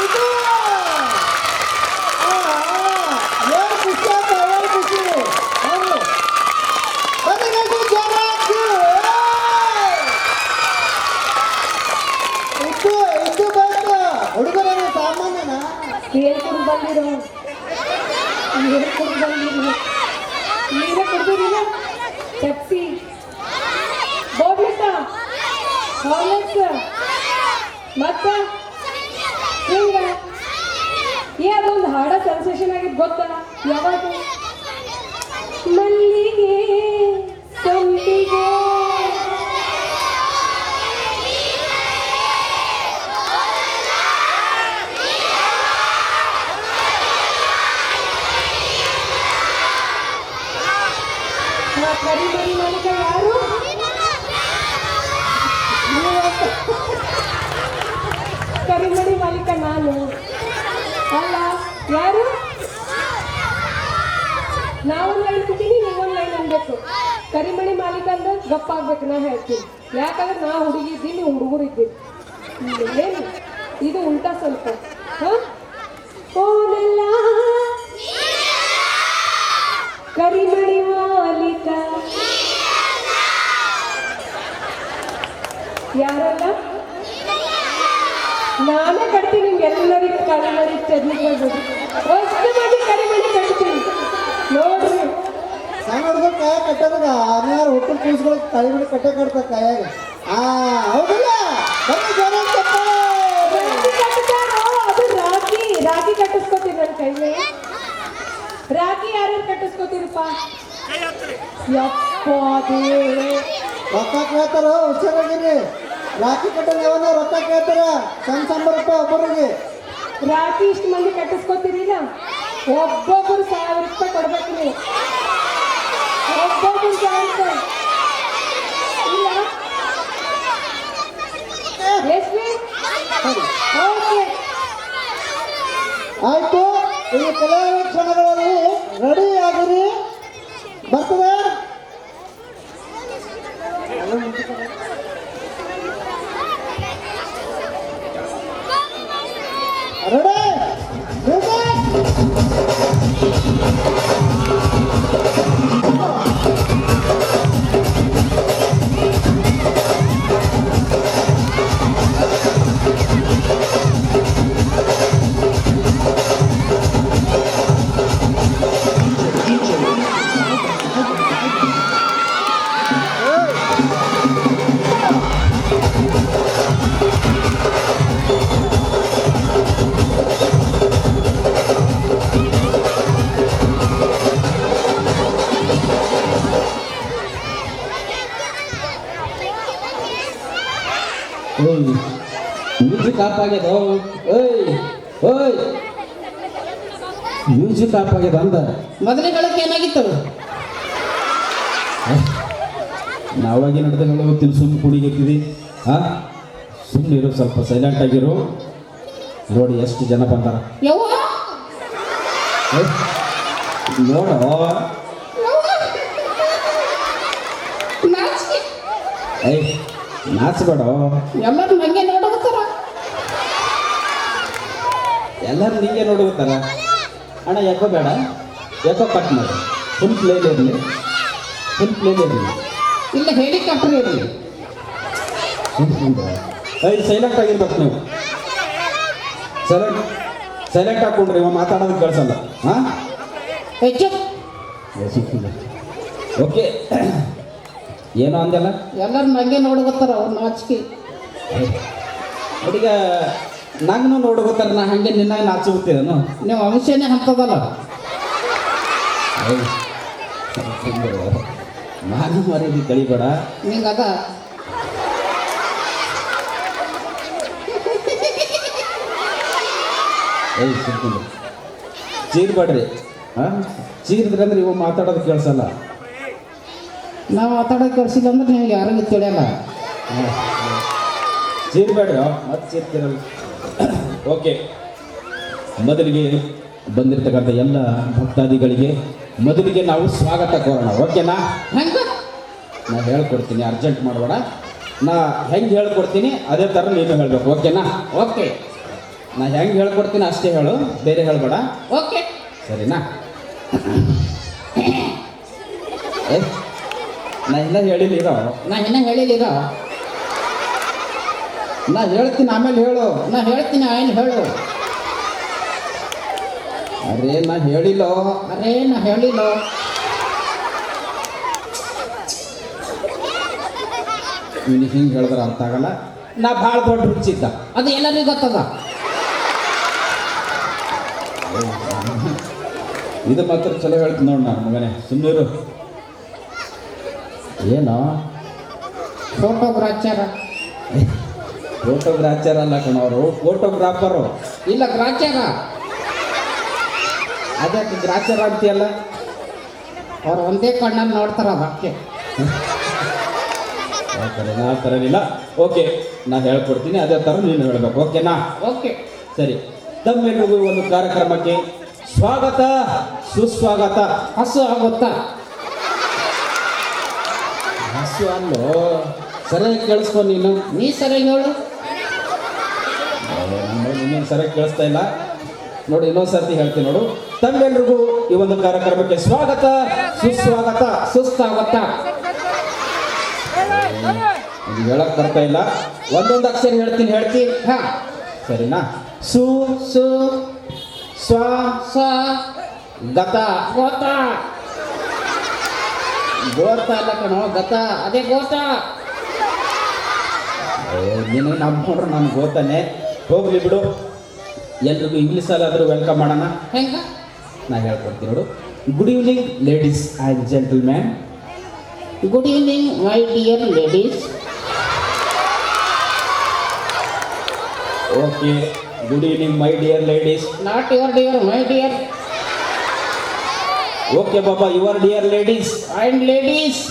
ಇದು. ಏನ್ ಖುಷಿ ಅಂತ ಏನ್ ಖುಷಿ ಹೌದು ಬನ್ನಿ ಗಂಟು ಜೋರಾಗಿ ಇದ್ದು ಬಂತು ಹುಡುಗರೇ ಸಾಮಾನ್ಯನಾ ಹೇಳ್ಕೊಂಡು ಬಂದಿರೋ ಹೇಳ್ಕೊಂಡು ಬಂದಿರೋ ನೀರೇ ಕುಡ್ದಿರಿಲ್ಲ ಪೆಪ್ಸಿ ಬೋರ್ಲಿಟ ಹಾರ್ಲಿಕ್ಸ್ ಮತ್ತ ಹಿಂಗ ಅದೊಂದು ಹಾಡ ಸೆನ್ಸೇಷನ್ ಆಗಿದ್ದು ಗೊತ್ತಾ? ಯಾವಾಗ ಮಲ್ಲಿಗೆ ಸಂಪಿಗೆ ಕರಿಮರಿ ಮಾಲೀಕ ಯಾರು? ಕರಿಮರಿ ಮಾಲೀಕ ನಾನು ಅಲ್ಲ. ಯಾರು? ನಾವೊಂದು ಲೈನ್ ಕೊಟ್ಟಿನಿ, ನೀವೊಂದು ಲೈನ್ ಅನ್ಬೇಕು. ಕರಿಮಣಿ ಮಾಲೀಕ ಅಂದ್ರೆ ಗಪ್ಪ ಆಗ್ಬೇಕು. ನಾ ಹೇಳ್ತೀನಿ ಯಾಕಂದ್ರೆ ನಾ ಹುಡುಗಿ ಇದ್ದೀನಿ, ನೀವು ಹುಡುಗರು ಇದ್ದೀನಿ. ಏನು ಇದು ಉಂಟಾ ಸ್ವಲ್ಪ? ಓನೆಲ್ಲ ಕರಿಮಣಿ ಮಾಲೀಕ ಯಾರಲ್ಲ? ನಾನೇ ಕಟ್ತೀನಿ ನಿಮ್ಗೆಲ್ಲರಿಗೂ ಕರಿಮಣಿ ಚದ್ನಿಗಳು ಅಷ್ಟು ಮಂದಿ ಕರಿಮಣಿ ಕಟ್ತೀನಿ ನೋಡ್ರಿ. ಸಣ್ಣ ಹುಡುಗರು ಕಾಯ ಕಟ್ಟೋದಾಗ ಅನ್ಯಾರು ಹುಟ್ಟು ಕೂಸ್ಗಳು ಕೈಬಿಡಿ ಕಟ್ಟೆ ಕಟ್ತಾರೆ ಕಾಯಾಗ. ಹೌದಿಲ್ಲ ಬನ್ನಿ ಜೋರಾಗಿ ಚಪ್ಪಾಳೆ. ರಾಖಿ ಕಟ್ಟುತ್ತಾರೋ ಅದು ರಾಖಿ. ರಾಖಿ ಕಟ್ಟಿಸ್ಕೊತೀರಿ ನನ್ನ ಕೈಲಿ. ರಾಖಿ ಯಾರ್ಯಾರು ಕಟ್ಟಿಸ್ಕೊತೀರಪ್ಪ? ಯಪ್ಪ ದೇವ್ರೇ. ರೊಕ್ಕ ಕೇಳ್ತಾರ ಹುಷಾರಾಗಿರಿ. ರಾಖಿ ಕಟ್ಟೋದು ಯಾವನ ರೊಕ್ಕ ಕೇಳ್ತಾರ ಸಣ್ಣ ರೂಪಾಯಿ ಒಬ್ಬರಿಗೆ. ರಾಖಿ ಇಷ್ಟು ಮಂದಿ ಕಟ್ಟಿಸ್ಕೊತೀರಿಲ್ಲ, ಒಬ್ಬೊಬ್ಬರು 1000 ರೂಪಾಯಿ ಕೊಡ್ಬೇಕು ನೀವು. ಒಬ್ಬೊಬ್ಬರು 1000 ರೂಪಾಯಿ ಇಲ್ಲ ಎಷ್ಟು? ಓಕೆ ಆಯ್ತು. ಈ ಕೆಲವು ಕ್ಷಣಗಳಲ್ಲಿ ರೆಡಿ ಆಗಿರಿ. ಬರ್ತದೆ ರೆಡಿ ಮ್ಯೂಸಿಕ್ ಆಫ್ ಆಗ್ಯದ. ಓಯ್ ಓಯ್ ಮ್ಯೂಸಿಕ್ ಆಫ್ ಆಗ್ಯದ ಅಂದ ಮೊದಲೇ ಗಳಕ್ಕೆ ಏನಾಗಿತ್ತು? ನಾವಾಗಿ ನಡೆದ ಗೊತ್ತಿಲ್ಲ. ಸುಮ್ಮನೆ ಕುಡಿಗೆತ್ತಿದಿ. ಹಾಂ ಸುಮ್ಮನೆ ಇರು, ಸ್ವಲ್ಪ ಸೈಲೆಂಟ್ ಆಗಿರು. ನೋಡಿ ಎಷ್ಟು ಜನ ಬಂದಾರ ಯವ್ವ ನೋಡ. ನಾಚಬೇಡ. ಎಲ್ಲರೂ ನಂಗೆ ನೋಡೋಗ್ತಾರ. ಎಲ್ಲರೂ ನಿಂಗೆ ನೋಡುತ್ತಾರ. ಅಣ್ಣ ಯಾಕೋ ಬೇಡ, ಯಾಕೋ ಕಟ್ ಮಾಡಿ. ಫುಲ್ ಪ್ಲೇಲಿ ಇರಲಿ, ಫುಲ್ ಪ್ಲೇಲಿ ಇರಲಿ. ಇಲ್ಲ ಹೆಲಿಕಾಪ್ಟರ್ ಇರಲಿ. ಸೈಲೆಂಟ್ ಆಗಿರ್ಬೇಕು ನೀವು. ಸೈಲೆಂಟ್ ಹಾಕೊಂಡ್ರಿ ಇವ ಮಾತಾಡೋದು ಕೇಳಿಸಲ್ಲ. ಹಾಂ ಹೆಚ್ಚು ಓಕೆ. ಏನೋ ಅಂದಲ್ಲ, ಎಲ್ಲರೂ ನಂಗೆ ನೋಡೋಗ್ತಾರ. ಅವ್ರು ನಾಚಿಕೆ. ಹುಡುಗ ನಂಗೂ ನೋಡ್ಕೋತಾರ. ನಾ ಹಂಗೆ ನಿನ್ನ ನಾಚುತ್ತೀರೇನು? ನೀವು ಅಂಶನೇ ಹಂತದಲ್ಲ. ನಾನು ಮರೀದಿ ಕಳಿಬೇಡ. ನಿಂಗೆ ಅದ ಚೀರ್ಬೇಡ್ರಿ. ಹಾಂ ಚೀರಿದ್ರೆ ಅಂದ್ರೆ ಇವ ಮಾತಾಡೋದು ಕೇಳಿಸಲ್ಲ. ನಾವು ಮಾತಾಡೋಕೆ ಕಳಿಸಿಲ್ಲ ಅಂದ್ರೆ ನೀವು ಯಾರಿಗೂ ತಿಳಿಯಲ್ಲ. ಚೀರ್ಬೇಡ್ರಿ, ಮತ್ತೆ ಚೀರ್ತಿರಲ್ಲ. ಓಕೆ, ಮೊದಲಿಗೆ ಬಂದಿರತಕ್ಕಂಥ ಎಲ್ಲ ಭಕ್ತಾದಿಗಳಿಗೆ ಮೊದಲಿಗೆ ನಾವು ಸ್ವಾಗತ ಕೋರೋಣ. ಓಕೆನಾ? ಹೆಂಗೆ ನಾ ಹೇಳ್ಕೊಡ್ತೀನಿ, ಅರ್ಜೆಂಟ್ ಮಾಡಬೇಡ. ನಾ ಹೆಂಗೆ ಹೇಳ್ಕೊಡ್ತೀನಿ ಅದೇ ಥರ ನೀನು ಹೇಳಬೇಕು. ಓಕೆನಾ? ಓಕೆ ನಾ ಹೆಂಗೆ ಹೇಳ್ಕೊಡ್ತೀನಿ ಅಷ್ಟೇ ಹೇಳು, ಬೇರೆ ಹೇಳಬೇಡ. ಓಕೆ ಸರಿನಾ? ನಾ ಇಲ್ಲ ಹೇಳಿಲ್ಲಿರೋ. ನಾ ಇನ್ನೂ ಹೇಳಿಲ್ಲ. ನಾ ಹೇಳ್ತೀನಿ ಆಮೇಲೆ ಹೇಳು. ನಾ ಹೇಳ್ತೀನಿ ಆಯ್ನು ಹೇಳು. ಅರೇ ನಾ ಹೇಳಿಲ್ಲೋ. ಅರೇ ನಾ ಹೇಳಿಲ್ಲ. ನೀನು ಹಿಂಗೆ ಹೇಳಿದ್ರೆ ಅರ್ಥ ಆಗಲ್ಲ. ನಾ ಭಾಳ ದೊಡ್ಡ ರುಚಿದ್ದ. ಅದು ಎಲ್ಲರಿಗೂ ಗೊತ್ತದ. ಇದು ಮಾತ್ರ ಚಲೋ ಹೇಳ್ತೀನಿ ನೋಡಿ. ನಾನು ಮಗನೇ ಸುಮ್ಮನಿರು. ಏನೋ ಫೋಟೋಗ್ರಾಚರ. ಫೋಟೋಗ್ರಾಚರ್ ಅಲ್ಲ ಕಣವರು, ಫೋಟೋಗ್ರಾಫರು. ಇಲ್ಲ ಗ್ರಾಚಾರ. ಅದಕ್ಕೆ ಗ್ರಾಚರ್ ಅಂತೀಯಲ್ಲ? ಅವ್ರು ಒಂದೇ ಕಣ್ಣಲ್ಲಿ ನೋಡ್ತಾರ ಅದಕ್ಕೆ. ಆ ಥರ ಇಲ್ಲ. ಓಕೆ, ನಾ ಹೇಳ್ಕೊಡ್ತೀನಿ ಅದೇ ಥರ ನೀನು ಹೇಳಬೇಕು. ಓಕೆನಾ? ಓಕೆ ಸರಿ. ತಮ್ಮೆಲ್ಲರಿಗೂ ಒಂದು ಕಾರ್ಯಕ್ರಮಕ್ಕೆ ಸ್ವಾಗತ ಸುಸ್ವಾಗತ. ಹಸು ಆಗುತ್ತಾ? ಹಸು ಅಲ್ಲೋ, ಸರಿಯಾಗಿ ಕೇಳಿಸ್ಕೊ ನೀನು. ನೀ ಸರಿಯಾಗಿ ಹೇಳು. ಇನ್ನೊಂದು ಸರಿಯಾಗಿ ಕೇಳಿಸ್ತಾ ಇಲ್ಲ ನೋಡಿ. ಇನ್ನೊಂದು ಸರ್ತಿ ಹೇಳ್ತೀನಿ ನೋಡು. ತಮ್ಮೆಲ್ಲರಿಗೂ ಈ ಒಂದು ಕಾರ್ಯಕ್ರಮಕ್ಕೆ ಸ್ವಾಗತ ಸುಸ್ವಾಗತ. ಸುಸ್ತಾಗುತ್ತಾ? ಇದು ಹೇಳಕ್ ಬರ್ತಾ ಇಲ್ಲ. ಒಂದೊಂದು ಅಕ್ಷರ ಹೇಳ್ತೀನಿ. ಹಾ ಸರಿನಾ? ಸು ಸು ಸ್ವ ಸ ಗತ. ಗೋತ. ಗೋತ ಅಲ್ಲ ಕಣೋ, ಗತ. ಅದೇ ಗೋತ. ನೀನು ನಮ್ಮ ನೋಡ್ರೆ ನಾನು ಗೋತಾನೆ. ಹೋಗ್ಲಿ ಬಿಡು. ಎಲ್ರಿಗೂ ಇಂಗ್ಲೀಷಲ್ಲಾದರೂ ವೆಲ್ಕಮ್ ಮಾಡೋಣ. ಹೆಂಗ? ನಾ ಹೇಳ್ಕೊಡ್ತೀನಿ ನೋಡು. Good evening ladies and gentleman. Good evening my dear ladies. Okay, good evening my dear ladies. Not your dear, my dear. Okay ಬಾಬಾ, your dear ladies. And ladies.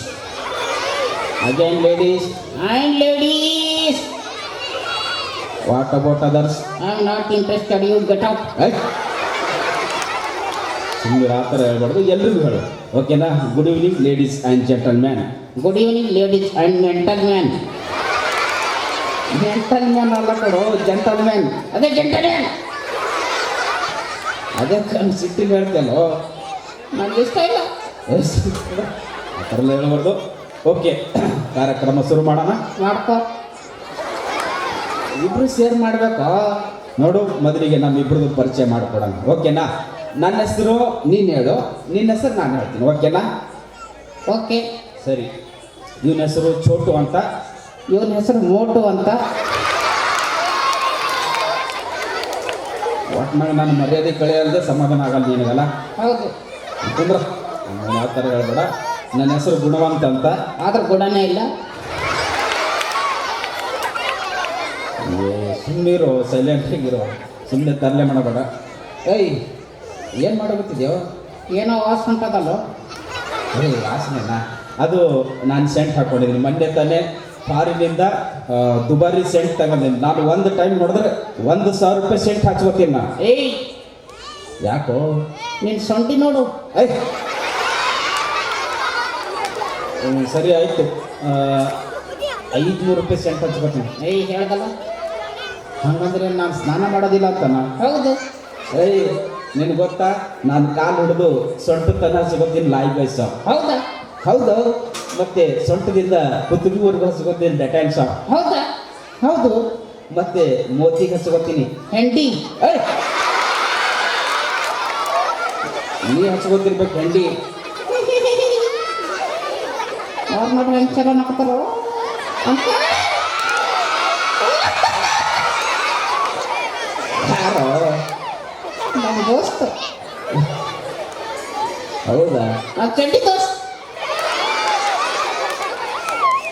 Again ladies. And ladies. What about others? I am not interested, you get out. ಸುಮ್ಮನೆ ಆ ಥರ ಹೇಳ್ಬಾರ್ದು, ಎಲ್ರಿಗೂ ಹೇಳು. ಓಕೆನಾ? Good evening ladies and gentleman. Good evening ladies and mental man. Gentleman ಅಲ್ಲ ಕಣೋ, ಜೆಂಟಲ್ಮ್ಯಾನ್. ಅದೇ ಜೆಂಟಲ್ಮ್ಯಾನ್. ಅದೇ ಸಿಟ್ಟಿಗೆ ಹೇಳ್ತೇನೋ. ನನಗೆ ಇಷ್ಟ ಇಲ್ಲ. ಆ ಥರ ಎಲ್ಲ ಹೇಳ್ಬಾರ್ದು. ಓಕೆ, ಕಾರ್ಯಕ್ರಮ ಶುರು ಮಾಡೋಣ. ಮಾಡ್ಕೋ. ಇಬ್ರು ಶೇರ್ ಮಾಡಬೇಕಾ? ನೋಡು, ಮೊದಲಿಗೆ ನಮ್ಮಿಬ್ರದ್ದು ಪರಿಚಯ ಮಾಡಿಕೊಡೋಣ. ಓಕೆನಾ? ನನ್ನ ಹೆಸರು ನೀನು ಹೇಳು, ನಿನ್ನ ಹೆಸರು ನಾನು ಹೇಳ್ತೀನಿ. ಓಕೆನಾ? ಓಕೆ. ಸರಿ. ಇವನ ಹೆಸರು ಚೋಟು ಅಂತ. ಇವನ ಹೆಸರು ಮೋಟು ಅಂತ. ಒಟ್ಟಿನಾಗ ನಾನು ಮರ್ಯಾದೆ ಕಳೆಯಲ್ಲದೆ ಸಮಾಧಾನ ಆಗಲ್ಲ ನಿನಗಲ್ಲ. ಹೌದು. ಯಾಕಂದ್ರೆ ನಾನು ಆ ಥರ ಹೇಳ್ಬೇಡ. ನನ್ನ ಹೆಸರು ಗುಣವಂತ ಅಂತ. ಆದ್ರೆ ಗುಣನೇ ಇಲ್ಲ. ಸುಮ್ಮನಿರೋ, ಸೈಲೆಂಟಾಗಿರೋ, ಸುಮ್ಮನೆ ತರಲೆ ಮಾಡಬೇಡ. ಏಯ್, ಏನು ಮಾಡಬೇಕಿದ್ಯೋ? ಏನೋ ವಾಸ ಉಂಟದಲ್ಲೋ. ವಾಸನೆನಾ? ಅದು ನಾನು ಸೆಂಟ್ ಹಾಕ್ಕೊಂಡಿದ್ದೀನಿ. ಮೊನ್ನೆ ತಾನೇ ಫಾರಿನಿಂದ ದುಬಾರಿ ಸೆಂಟ್ ತಗೊಂಡಿದ್ದೀನಿ. ನಾನು ಒಂದು ಟೈಮ್ ನೋಡಿದ್ರೆ 1,000 ರೂಪಾಯಿ ಸೆಂಟ್ ಹಚ್ಕೋತೀನಿ ನಾ. ಏಯ್, ಯಾಕೋ? ನಿನ್ನ ಸೊಂಟಿ ನೋಡು. ಸರಿ ಆಯಿತು. 500 ಸೆಂಟ್ ಹಚ್ಕೋತೀನಿ. ಏಯ್ ಹೇಳ್ದಲ್ಲ. ಹಂಗಂದ್ರೆ ನಾನು ಸ್ನಾನ ಮಾಡೋದಿಲ್ಲ ಅಂತನ? ಹೌದು. ಏಯ್ ನಿನಗೆ ಗೊತ್ತಾ, ನಾನು ಕಾಲು ಹಿಡಿದು ಸೊಂಟ ತನ ಹಚ್ಕೋತೀನಿ ಲಾಯ್ ಬೈಸ. ಹೌದಾ? ಹೌದು. ಮತ್ತೆ ಸೊಂಟದಿಂದ ಕುತ್ತಿಗೆವರೆಗೂ ಹಚ್ಕೋತೀನಿ ಡೆಟ್ಯಾನ್ ಶಾಪ್. ಹೌದಾ? ಹೌದು. ಮತ್ತೆ ಮೋತಿಗೆ ಹಚ್ಕೋತೀನಿ ಹೆಂಡಿ. ಏಯ್ ನೀ ಹಚ್ಕೋತಿರ್ಬೇಕು ಹೆಂಡಿ. ಅವ್ರು ನೋಡ್ರಿ ಹೆಂಗೆ ಚಲೋ ನಗ್ತಾರೋ ಅಂತ. ಯಾರೋ ನಮ್ಮ ದೋಸ್ತ. ಹೌದಾ? ನನ್ನ ಚಡ್ಡಿ ದೋಸ್ತ.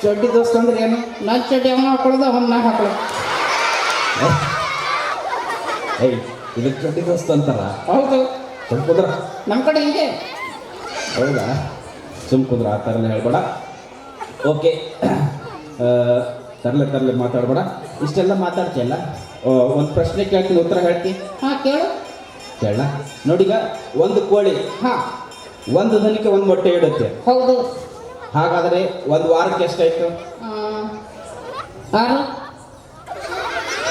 ಚಡ್ಡಿ ದೋಸ್ತ ಅಂದ್ರೆ ಏನು? ನನ್ನ ಚಡ್ಡಿ ಅವನ ಹಾಕೊಳ್ಳೋದು ಅವನ್ನ ನಾ ಹಾಕೊಳ್ಳೋದು. ಏಯ್ ಇದಕ್ಕೆ ಚಡ್ಡಿ ದೋಸ್ತ ಅಂತಾರ? ಹೌದು. ಸುಮ್ ಕುಂದ್ರ. ನಮ್ಮ ಕಡೆ ಹಿಂಗೆ. ಹೌದಾ? ಸುಮ್ ಕುಂದ್ರ, ಆ ಥರ ಹೇಳ್ಬೇಡ. ಓಕೆ, ತರಲೆ ಮಾತಾಡ್ಬೇಡ. ಇಷ್ಟೆಲ್ಲ ಮಾತಾಡ್ತೀಯಲ್ಲ, ಒಂದು ಪ್ರಶ್ನೆ ಕೇಳ್ತೀನಿ, ಉತ್ತರ ಹೇಳ್ತಿ? ಹಾಂ ಕೇಳು. ಕೇಳ. ನೋಡೀಗ ಒಂದು ಕೋಳಿ ಹಾಂ ಒಂದು ದಿನಕ್ಕೆ ಒಂದು ಮೊಟ್ಟೆ ಇಡುತ್ತೆ. ಹೌದು. ಹಾಗಾದರೆ ಒಂದು ವಾರಕ್ಕೆ ಎಷ್ಟಾಯ್ತು? 6.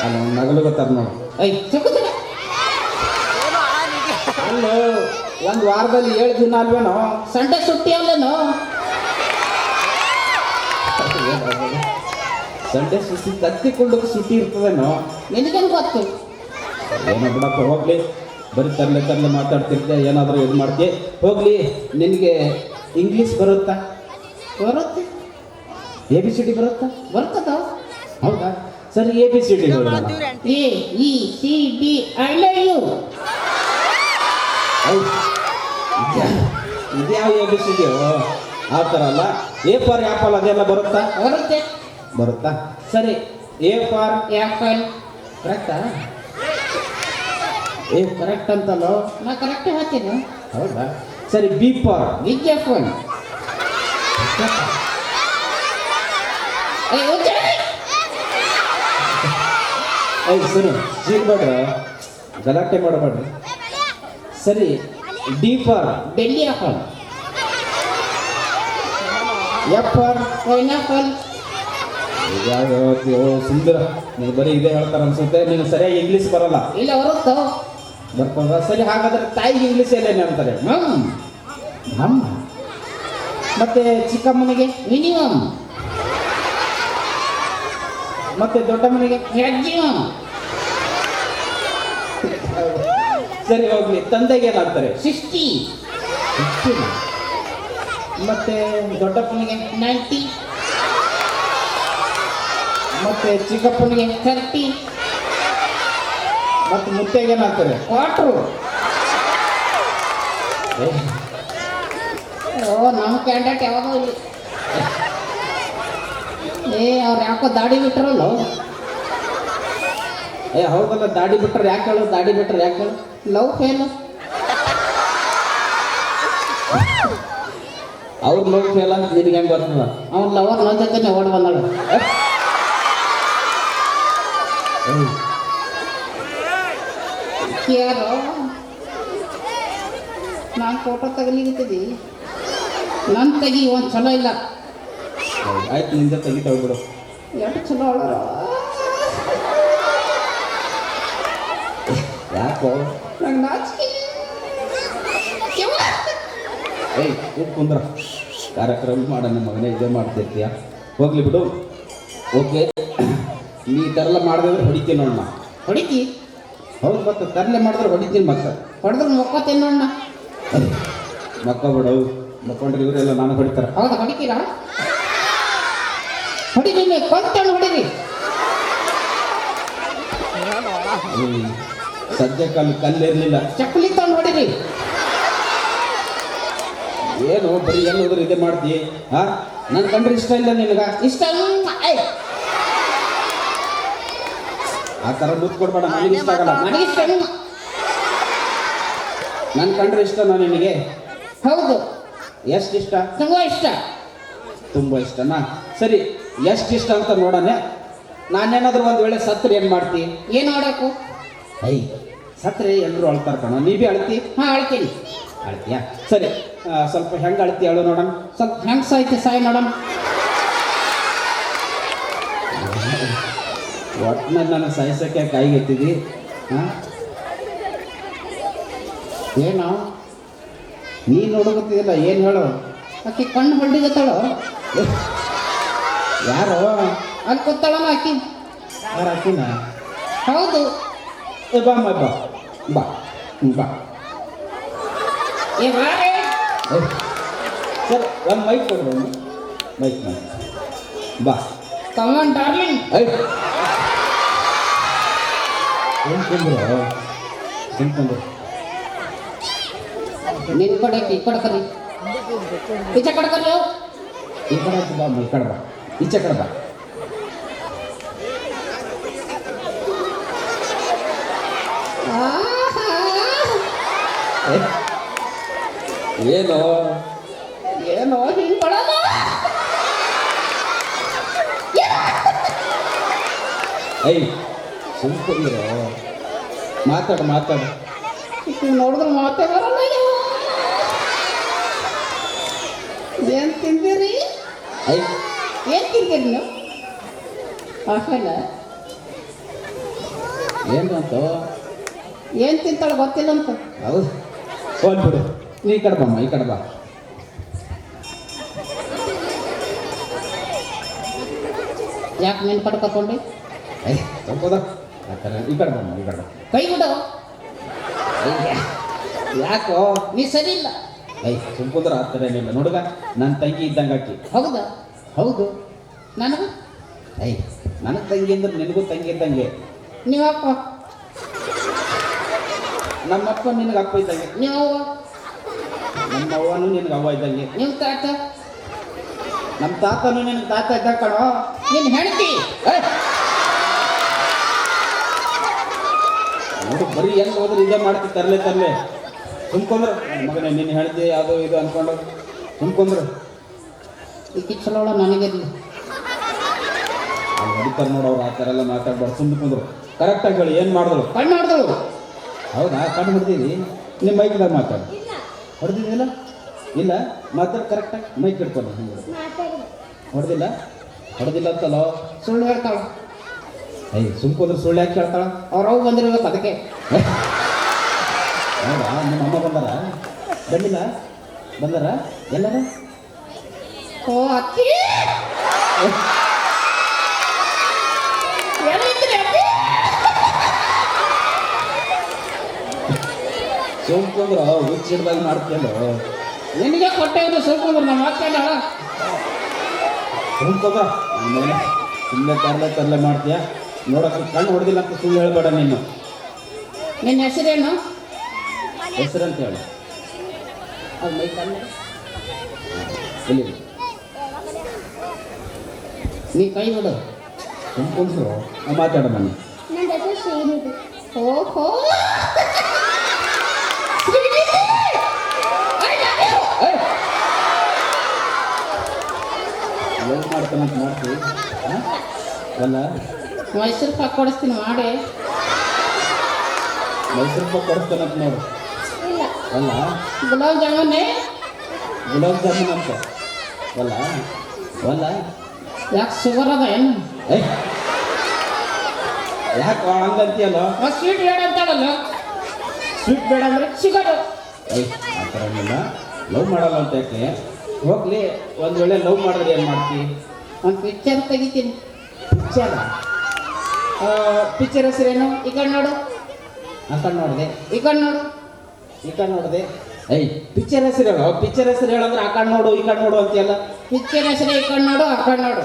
ಅಲ್ಲ ನಗಲು ಗೊತ್ತಾರ ನೋಡು. ಐ ಸಿಕ್ಕುದಿಲ್ಲ. ಅಲ್ಲೋ, ಒಂದು ವಾರದಲ್ಲಿ 7 ದಿನ ಅಲ್ವೇನೋ? ಸಂಡೆ ಸುಟ್ಟಿ ಅಲ್ಲೇನೋ? ಸಂಡೆ ಸುತ್ತಿ ತತ್ತಿಕೊಳ್ಳೋಕೆ ಸುಟ್ಟಿ ಇರ್ತದೇನೋ? ನಿನಗೇನು ಗೊತ್ತು? ಏನೋ ಬಿಡಪ್ಪ, ಹೋಗ್ಲಿ. ಬರೀ ತರಲೆ ಮಾತಾಡ್ತಿರ್ತೆ, ಏನಾದರೂ ಇದು ಮಾಡ್ತೀಯ. ಹೋಗ್ಲಿ, ನಿನಗೆ ಇಂಗ್ಲೀಷ್ ಬರುತ್ತಾ? ಬರುತ್ತೆ. ABCD ಬರುತ್ತಾ? ಬರ್ತದ. ಹೌದಾ? ಸರಿ, ABCD ಹೇಳೋಣ. AECD I love you. ಇದ್ಯಾವ ABCD? ಆ ಥರ ಅಲ್ಲ. A ಫಾರ್ ಆ್ಯಪಲ್ ಅದೆಲ್ಲ ಬರುತ್ತಾ? ಬರುತ್ತೆ. ಬರುತ್ತಾ? ಸರಿ, A ಫಾರ್ ಆ್ಯಪಲ್. ಕರೆಕ್ಟಾ? ಏ ಕರೆಕ್ಟ್ ಅಂತಲ್ಲೋ? ನಾ ಕರೆಕ್ಟ್ ಹಾಕಿದ್ದು. ಹೌದಾ? ಸರಿ, B ಫಾರ್ ವಿಜ್ಞಾಪನ್. ಸರಿ, ಚೀರ್ಬೇಡ್ರ, ಗಲಾಟೆ ಮಾಡಬೇಡ್ರಿ. ಸರಿ, D for Delhi apple. F for pineapple. ಯಾವ ಸುಂದರ, ನೀನು ಬರೀ ಇದೇ ಹೇಳ್ತಾರೆ ಅನ್ಸುತ್ತೆ. ನೀನು ಸರಿಯಾಗಿ ಇಂಗ್ಲೀಷ್ ಬರಲ್ಲ. ಇಲ್ಲ ಬರುತ್ತೋ. ಬರ್ಕೊಂಡ. ಸರಿ, ಹಾಗಾದ್ರೆ ತಾಯಿಗೆ ಇಂಗ್ಲೀಷ್ ಎಲ್ಲೇನೆ ಅಂತಾರೆ? ನಮ್ಮ. ಮತ್ತೆ ಚಿಕ್ಕಮ್ಮನಿಗೆ? ಮಿನಿಮಮ್. ಮತ್ತೆ ದೊಡ್ಡಮ್ಮನಿಗೆ? ಮ್ಯಾಕ್ಸಿಮಮ್. ಸರಿ, ಹೋಗ್ಲಿ. ತಂದೆಗೆ ಏನಂತಾರೆ? 60. ಮತ್ತೆ ದೊಡ್ಡಪ್ಪನಿಗೆ? 90. ಮತ್ತೆ ಚಿಕ್ಕಪ್ಪನಿಗೆ? 30. ಮತ್ತೆ ಮುತ್ತೆಗೆ ಏನಂತಾರೆ? ಕ್ವಾರ್ಟ್ರು. ಓ, ನಮ್ಮ ಕ್ಯಾಂಡಿಡೇಟ್ ಯಾವಾಗೋ ಇಲ್ಲಿ. ಅವ್ರು ಯಾಕೋ ದಾಡಿ ಬಿಟ್ರಲ್ಲ. ಹೌದಲ್ಲ, ದಾಡಿ ಬಿಟ್ರೆ ಯಾಕೆ ಹೇಳು? ದಾಡಿ ಬಿಟ್ರೆ ಯಾಕೆ ಹೇಳು? Love fail. ಅವ್ರ ಲವ್ ಫೇಲ್ ಅಂತ ನಿನಗೆ ಹೆಂಗೆ ಬರ್ತದ? ಅವ್ನ ಲವರ್ ನನ್ನ ಜೊತೆನೆ ಓಡಿ ಬಂದಾಳು. ಯಾರೋ ನಾನು ಫೋಟೋ ತೆಗಲಿಗಿದ್ದೀವಿ. ನನ್ನ ತೆಗಿ ಒಂದು ಚಲೋ ಇಲ್ಲ. ಆಯ್ತು, ನಿಂದ ತೆಗಿತಾವ್ ಬಿಡು. ಎಷ್ಟು ಚಲೋ ಅವಳರ. ಯಾಕೋ? ನಂಗೆ ನಾಚಿಕೆ. ಏಯ್ ಕೂತ್ ಕುಂದ್ರ, ಕಾರ್ಯಕ್ರಮ ಮಾಡೋಣ ಮಗನೇ, ಇದೇ ಮಾಡ್ತಿರ್ತೀಯ. ಹೋಗ್ಲಿ ಬಿಡು. ಓಕೆ, ನೀ ಈ ಥರ ಎಲ್ಲ ಮಾಡಿದ್ರೆ ಹೊಡಿತೀನಿ ನೋಡೋಣ. ಹೊಡಿತಿ? ಹೌದು, ಮತ್ತೆ ತರಲೆ ಮಾಡಿದ್ರೆ ಹೊಡಿತೀನಿ. ಮತ್ತೆ ಹೊಡೆದ್ರೆ ಮೊಕ್ಕೋತೀನಿ ನೋಡೋಣ. ಮಕ್ಕಳು ಮಕ್ಕೊಂಡ್ರೆ ಇವರೆಲ್ಲ ನಾನು ಹೊಡಿತಾರೆ. ಹೌದಾ? ಹೊಡಿತೀರಾ? ಹೊಡಿರಿ, ಕೊಂತಣ್ಣು ಹೊಡಿರಿ. ಸದ್ಯಕ್ಕೆ ಅಲ್ಲಿ ಕಲ್ಲಿರಲಿಲ್ಲ. ಚಕ್ಕಲಿ ತಗೊಂಡು ಹೊಡಿರಿ. ಏನು ಬರೀ ಎಲ್ಲ ಹೋದ್ರೆ ಇದೇ ಮಾಡ್ತಿ? ನನ್ನ ಕಂಡ್ರೆ ಇಷ್ಟ ಇಲ್ಲ ನಿನಗ? ಇಷ್ಟ ಆ ಥರ ಮುತ್ತು ಕೊಡ್ಬೇಡ, ನನಗೆ ಇಷ್ಟ ಆಗಲ್ಲ. ನನಗೆ ಇಷ್ಟ. ನನ್ನ ಕಂಡ್ರೆ ಇಷ್ಟನಾ ನಿನಗೆ? ಹೌದು. ಎಷ್ಟು ಇಷ್ಟ? ತುಂಬ ಇಷ್ಟ. ತುಂಬ ಇಷ್ಟನಾ? ಸರಿ, ಎಷ್ಟು ಇಷ್ಟ ಅಂತ ನೋಡೋಣ. ನಾನೇನಾದ್ರೂ ಒಂದು ವೇಳೆ ಸತ್ರೆ ಏನು ಮಾಡ್ತಿ? ಏನು ಮಾಡಬೇಕು? ಐ ಸತ್ರೆ ಎಲ್ಲರೂ ಅಳ್ತಾರೆ ಕಣ, ನೀವೇ ಅಳ್ತಿ? ಹಾಂ, ಅಳ್ತೀನಿ. ಅಳ್ತೀಯಾ? ಸರಿ, ಸ್ವಲ್ಪ ಹೆಂಗೆ ಅಳ್ತಿ ಹೇಳು ನೋಡೋಣ. ಸ್ವಲ್ಪ ಹೆಂಗೆ ಸಾಯ್ತಿ ಸಾಯಿ ನೋಡೋಣ. ಒಟ್ಟಿನಲ್ಲಿ ನನಗೆ ಸಾಯಿಸೋಕ್ಕೆ ಕಾಯಿಗೆತ್ತಿದಿ ಹಾಂ ಏನೋ ನೀನು ಹುಡುಗುತ್ತಿಲ್ಲ ಏನು ಹೇಳು ಆಕಿ ಕಣ್ಣು ಹೊಳ್ಳಿಗತ್ತಾಳು ಯಾರು ಅಲ್ಲಿ ಕೂತಾಳಲ್ಲ ಆಕಿ ಯಾರು ಹಾಕಿನ ಹೌದು ಏ ಬಾ ಅಮ್ಮ ಬಾ ಬಾ ಬಾ ಏ ಬಾರೆ ಸರ್ ಒಂದು ಮೈಕ್ ಕೊಡ್ರಿ ಒಂದು ಮೈಕ್ ಮಾಡಿ ಬಾ ಕಮಾನ್ ಡಾರ್ಲಿಂಗ್ ಐ ಸುಮ್ಕೊಂಡ್ರು ಸುಮ್ಕೊಂಡ್ರು ನಿನ್ ಕಡೆ ಈ ಕಡೆ ಕರಿ ಈಚೆ ಕಡೆ ಕರಿ ಈ ಕಡೆ ಆಯ್ತು ಬಾ ಅಮ್ಮ ಈ ಕಡೆ ಬಾ ಈಚೆ ಕಡೆ ಬಾ ಏ, ಏನು ಏನೋ ಹಿಂಗ್ ಕೊಡಲ್ಲ ಐ ಸುಮ್ಕೊಂಡ್ರು ಮಾತಾಡು ಮಾತಾಡು ಈಕಿ ನೋಡಿದ್ರೆ ಮಾತೇ ಬರಲ್ಲ ಇವು. ಏನ್ ತಿಂದಿರಿ ಐ ಏನ್ ತಿಂದಿರಿ ನೀವು ಆಮೇಲೆ ಏನು ಅಂತ ಏನ್ ತಿಂತಾಳೆ ಗೊತ್ತಿಲ್ಲ ಅಂತ ಹೌದು ಹೋಗ್ಬಿಡು ನೀ ಈ ಕಡೆ ಬಮ್ಮ ಈ ಕಡೆ ಬಾ ಯಾಕೆ ನಿನ್ ಕಡೆ ಕರ್ಕೊಂಡಿ ಐ ತಪ್ಪದ ಆ ಕಡೆ ಈ ಕಡೆ ಬಮ್ಮ ಈ ಕಡೆ ಬಾ ಕೈ ಬಿಡು ಯಾಕೋ ನೀ ಸರಿ ಇಲ್ಲ ಐ ಸುಮ್ಕುಂದ್ರ ಆ ಥರ ಏನಿಲ್ಲ ನೋಡುಗ ನನ್ನ ತಂಗಿ ಇದ್ದಂಗೆ ಆಕಿ ಹೌದಾ ಹೌದು ನನಗ ಐ ನನಗೆ ತಂಗಿ ಅಂದ್ರೆ ನಿನಗೂ ತಂಗಿ ಇದ್ದಂಗೆ ನೀವಪ್ಪ ನಮ್ಮಪ್ಪ ನಿನಗೆ ಅಪ್ಪ ಇದ್ದಂಗೆ ನೀವು ನಮ್ಮ ಅವ್ವನೂ ನಿನಗೆ ಅವ್ವ ಇದ್ದಂಗೆ ನೀವು ತಾತ ನಮ್ಮ ತಾತನೂ ನಿನಗೆ ತಾತ ಇದ್ದಂಗೆ ಕಣೋ ನಿನ್ ಹೆಂಡತಿ ಏಯ್! ನೋಡು ಬರೀ ಹೆಂಗೆ ಹೋದ್ರೆ ಇದೇ ಮಾಡ್ತಿ ತರಲೆ ಸುಮ್ಕೊಂಡ್ರು ಮಗನೇ ನಿನ್ನ ಹೇಳ್ದೆ ಅದು ಇದು ಅನ್ಕೊಂಡು ಸುಮ್ಕೊಂಡ್ರು ಈಕಿ ಚಲೋಳ ನನಗಿರ್ಲಿ ಅಲ್ಲಿ ಹೊಡಿತಾರೆ ನೋಡೋರು ಆ ಥರ ಎಲ್ಲ ಮಾತಾಡ್ಬಾರ್ದು ಸುಮ್ಕೊಂಡ್ರು ಕರೆಕ್ಟಾಗಿ ಹೇಳಿ ಏನು ಮಾಡಿದ್ರು ಕಣ್ಣು ಮಾಡಿದಳು ಹೌದಾ ಕಣ್ಣು ಹೊಡೆದಿರಿ ನಿಮ್ಮ ಮೈಕ್ದಾಗ ಮಾತಾಡು ಹೊಡೆದಿದ್ದಿಲ್ಲ ಇಲ್ಲ ಮಾತಾಡು ಕರೆಕ್ಟಾಗಿ ಮೈಕ್ ಇಟ್ಕೊಂಡು ಹೊಡೆದಿಲ್ಲ ಹೊಡೆದಿಲ್ಲ ಅಂತಲೋ ಸುಳ್ಳು ಹೇಳ್ತಾಳ ಐ ಸುಮ್ಕೊಂಡ್ರು ಸುಳ್ಳು ಯಾಕೆ ಹೇಳ್ತಾಳ ಅವ್ರವ್ ಬಂದಿರ್ಬೇಕು ಅದಕ್ಕೆ ಹೌದಾ ನಿಮ್ಮ ಅಮ್ಮ ಬಂದಾರ ಬಂದಿಲ್ಲ ಬಂದಾರ ಎಲ್ಲರ ಓ ಅತ್ತಿ ಎಲ್ಲಿದ್ರಿ ಅತ್ತಿ ಸುಮ್ಕೊಂಡ್ರು ಹುಚ್ಚಿಡ್ದಾಗ ಮಾಡ್ಕೊಂಡು ನಿನಗೆ ಕೊಟ್ಟೆವ್ರು ಸುಳ್ಕೊಂಡ್ರು ನಮ್ಮ ಅತ್ತೆ ಸುಮ್ಕೊಂಡ್ರ ಆಮೇಲೆ ಸುಮ್ಮನೆ ತರಲೆ ಮಾಡ್ತೀಯ ನೋಡಕ್ಕೆ ಕಣ್ಣು ಹೊಡೆದಿಲ್ಲ ಅಂತ ಸುಳ್ಳು ಹೇಳ್ಬೇಡ ನೀನು ನಿನ್ನ ಹೆಸರೇನು ಹೆಸರಂತ ಹೇಳಿ ಅದು ಮೈ ಕಣ್ಣು ಇಲ್ಲಿ ನೀ ಕೈ ಬಿಡು ಸುಮ್ಕೊಂಡ್ರು ಮಾತಾಡ ಬನ್ನಿ ನನ್ನ ಹೆಸರು ಶ್ರೀನಿಧಿ. ಓಹೋ ಏನು ಮಾಡ್ತಾನಂತ ಮಾಡ್ತೀವಿ ಅಲ್ಲ ಮೈಸೂರು ಪಾಕ್ ಕೊಡಿಸ್ತೀನಿ ಮಾಡಿ ಮೈಸೂರು ಪಾಕ್ ಕೊಡಿಸ್ತಾನಂತ ನೋಡು ಇಲ್ಲ, ಅಲ್ಲ ಗುಲಾಬ್ ಜಾಮೂನೇ ಗುಲಾಬ್ ಜಾಮೂನ್ ಅಂತ ಅಲ್ಲ ಅಲ್ಲ ಯಾಕೆ ಶುಗರ್ ಅದ ಏನು ಯಾಕೆ ಹಂಗಂತೀಯಲ್ಲ ಮತ್ತು ಸ್ವೀಟ್ ಬೇಡ ಅಂತಾಳಲ್ಲ ಸ್ವೀಟ್ ಬೇಡ ಅಂದ್ರೆ ಶುಗರು ಆ ಥರ ಏನಿಲ್ಲ ಲವ್ ಮಾಡಲ್ಲ ಅಂತ ಯಾಕೆ ಹೋಗ್ಲಿ ಒಂದು ವೇಳೆ ಲವ್ ಮಾಡಿದ್ರೆ ಏನು ಮಾಡ್ತಿ ಒಂದು ಪಿಕ್ಚರ್ ತೆಗಿತೀನಿ ಪಿಕ್ಚರ ಪಿಕ್ಚರ್ ಹೆಸರೇನು ಈ ಕಡೆ ನೋಡು ಆ ಕಡೆ ನೋಡಿದೆ ಈ ಕಡೆ ನೋಡು ಈ ಕಡೆ ನೋಡಿದೆ ಐ ಪಿಕ್ಚರ್ ಹೆಸರು ಹೇಳು ಪಿಕ್ಚರ್ ಹೆಸರು ಹೇಳಂದ್ರೆ ಆ ಕಡೆ ನೋಡು ಈ ಕಡೆ ನೋಡು ಅಂತೀಯಲ್ಲ ಪಿಕ್ಚರ್ ಹೆಸರು ಈ ಕಡೆ ನೋಡು ಆ ಕಡೆ ನೋಡು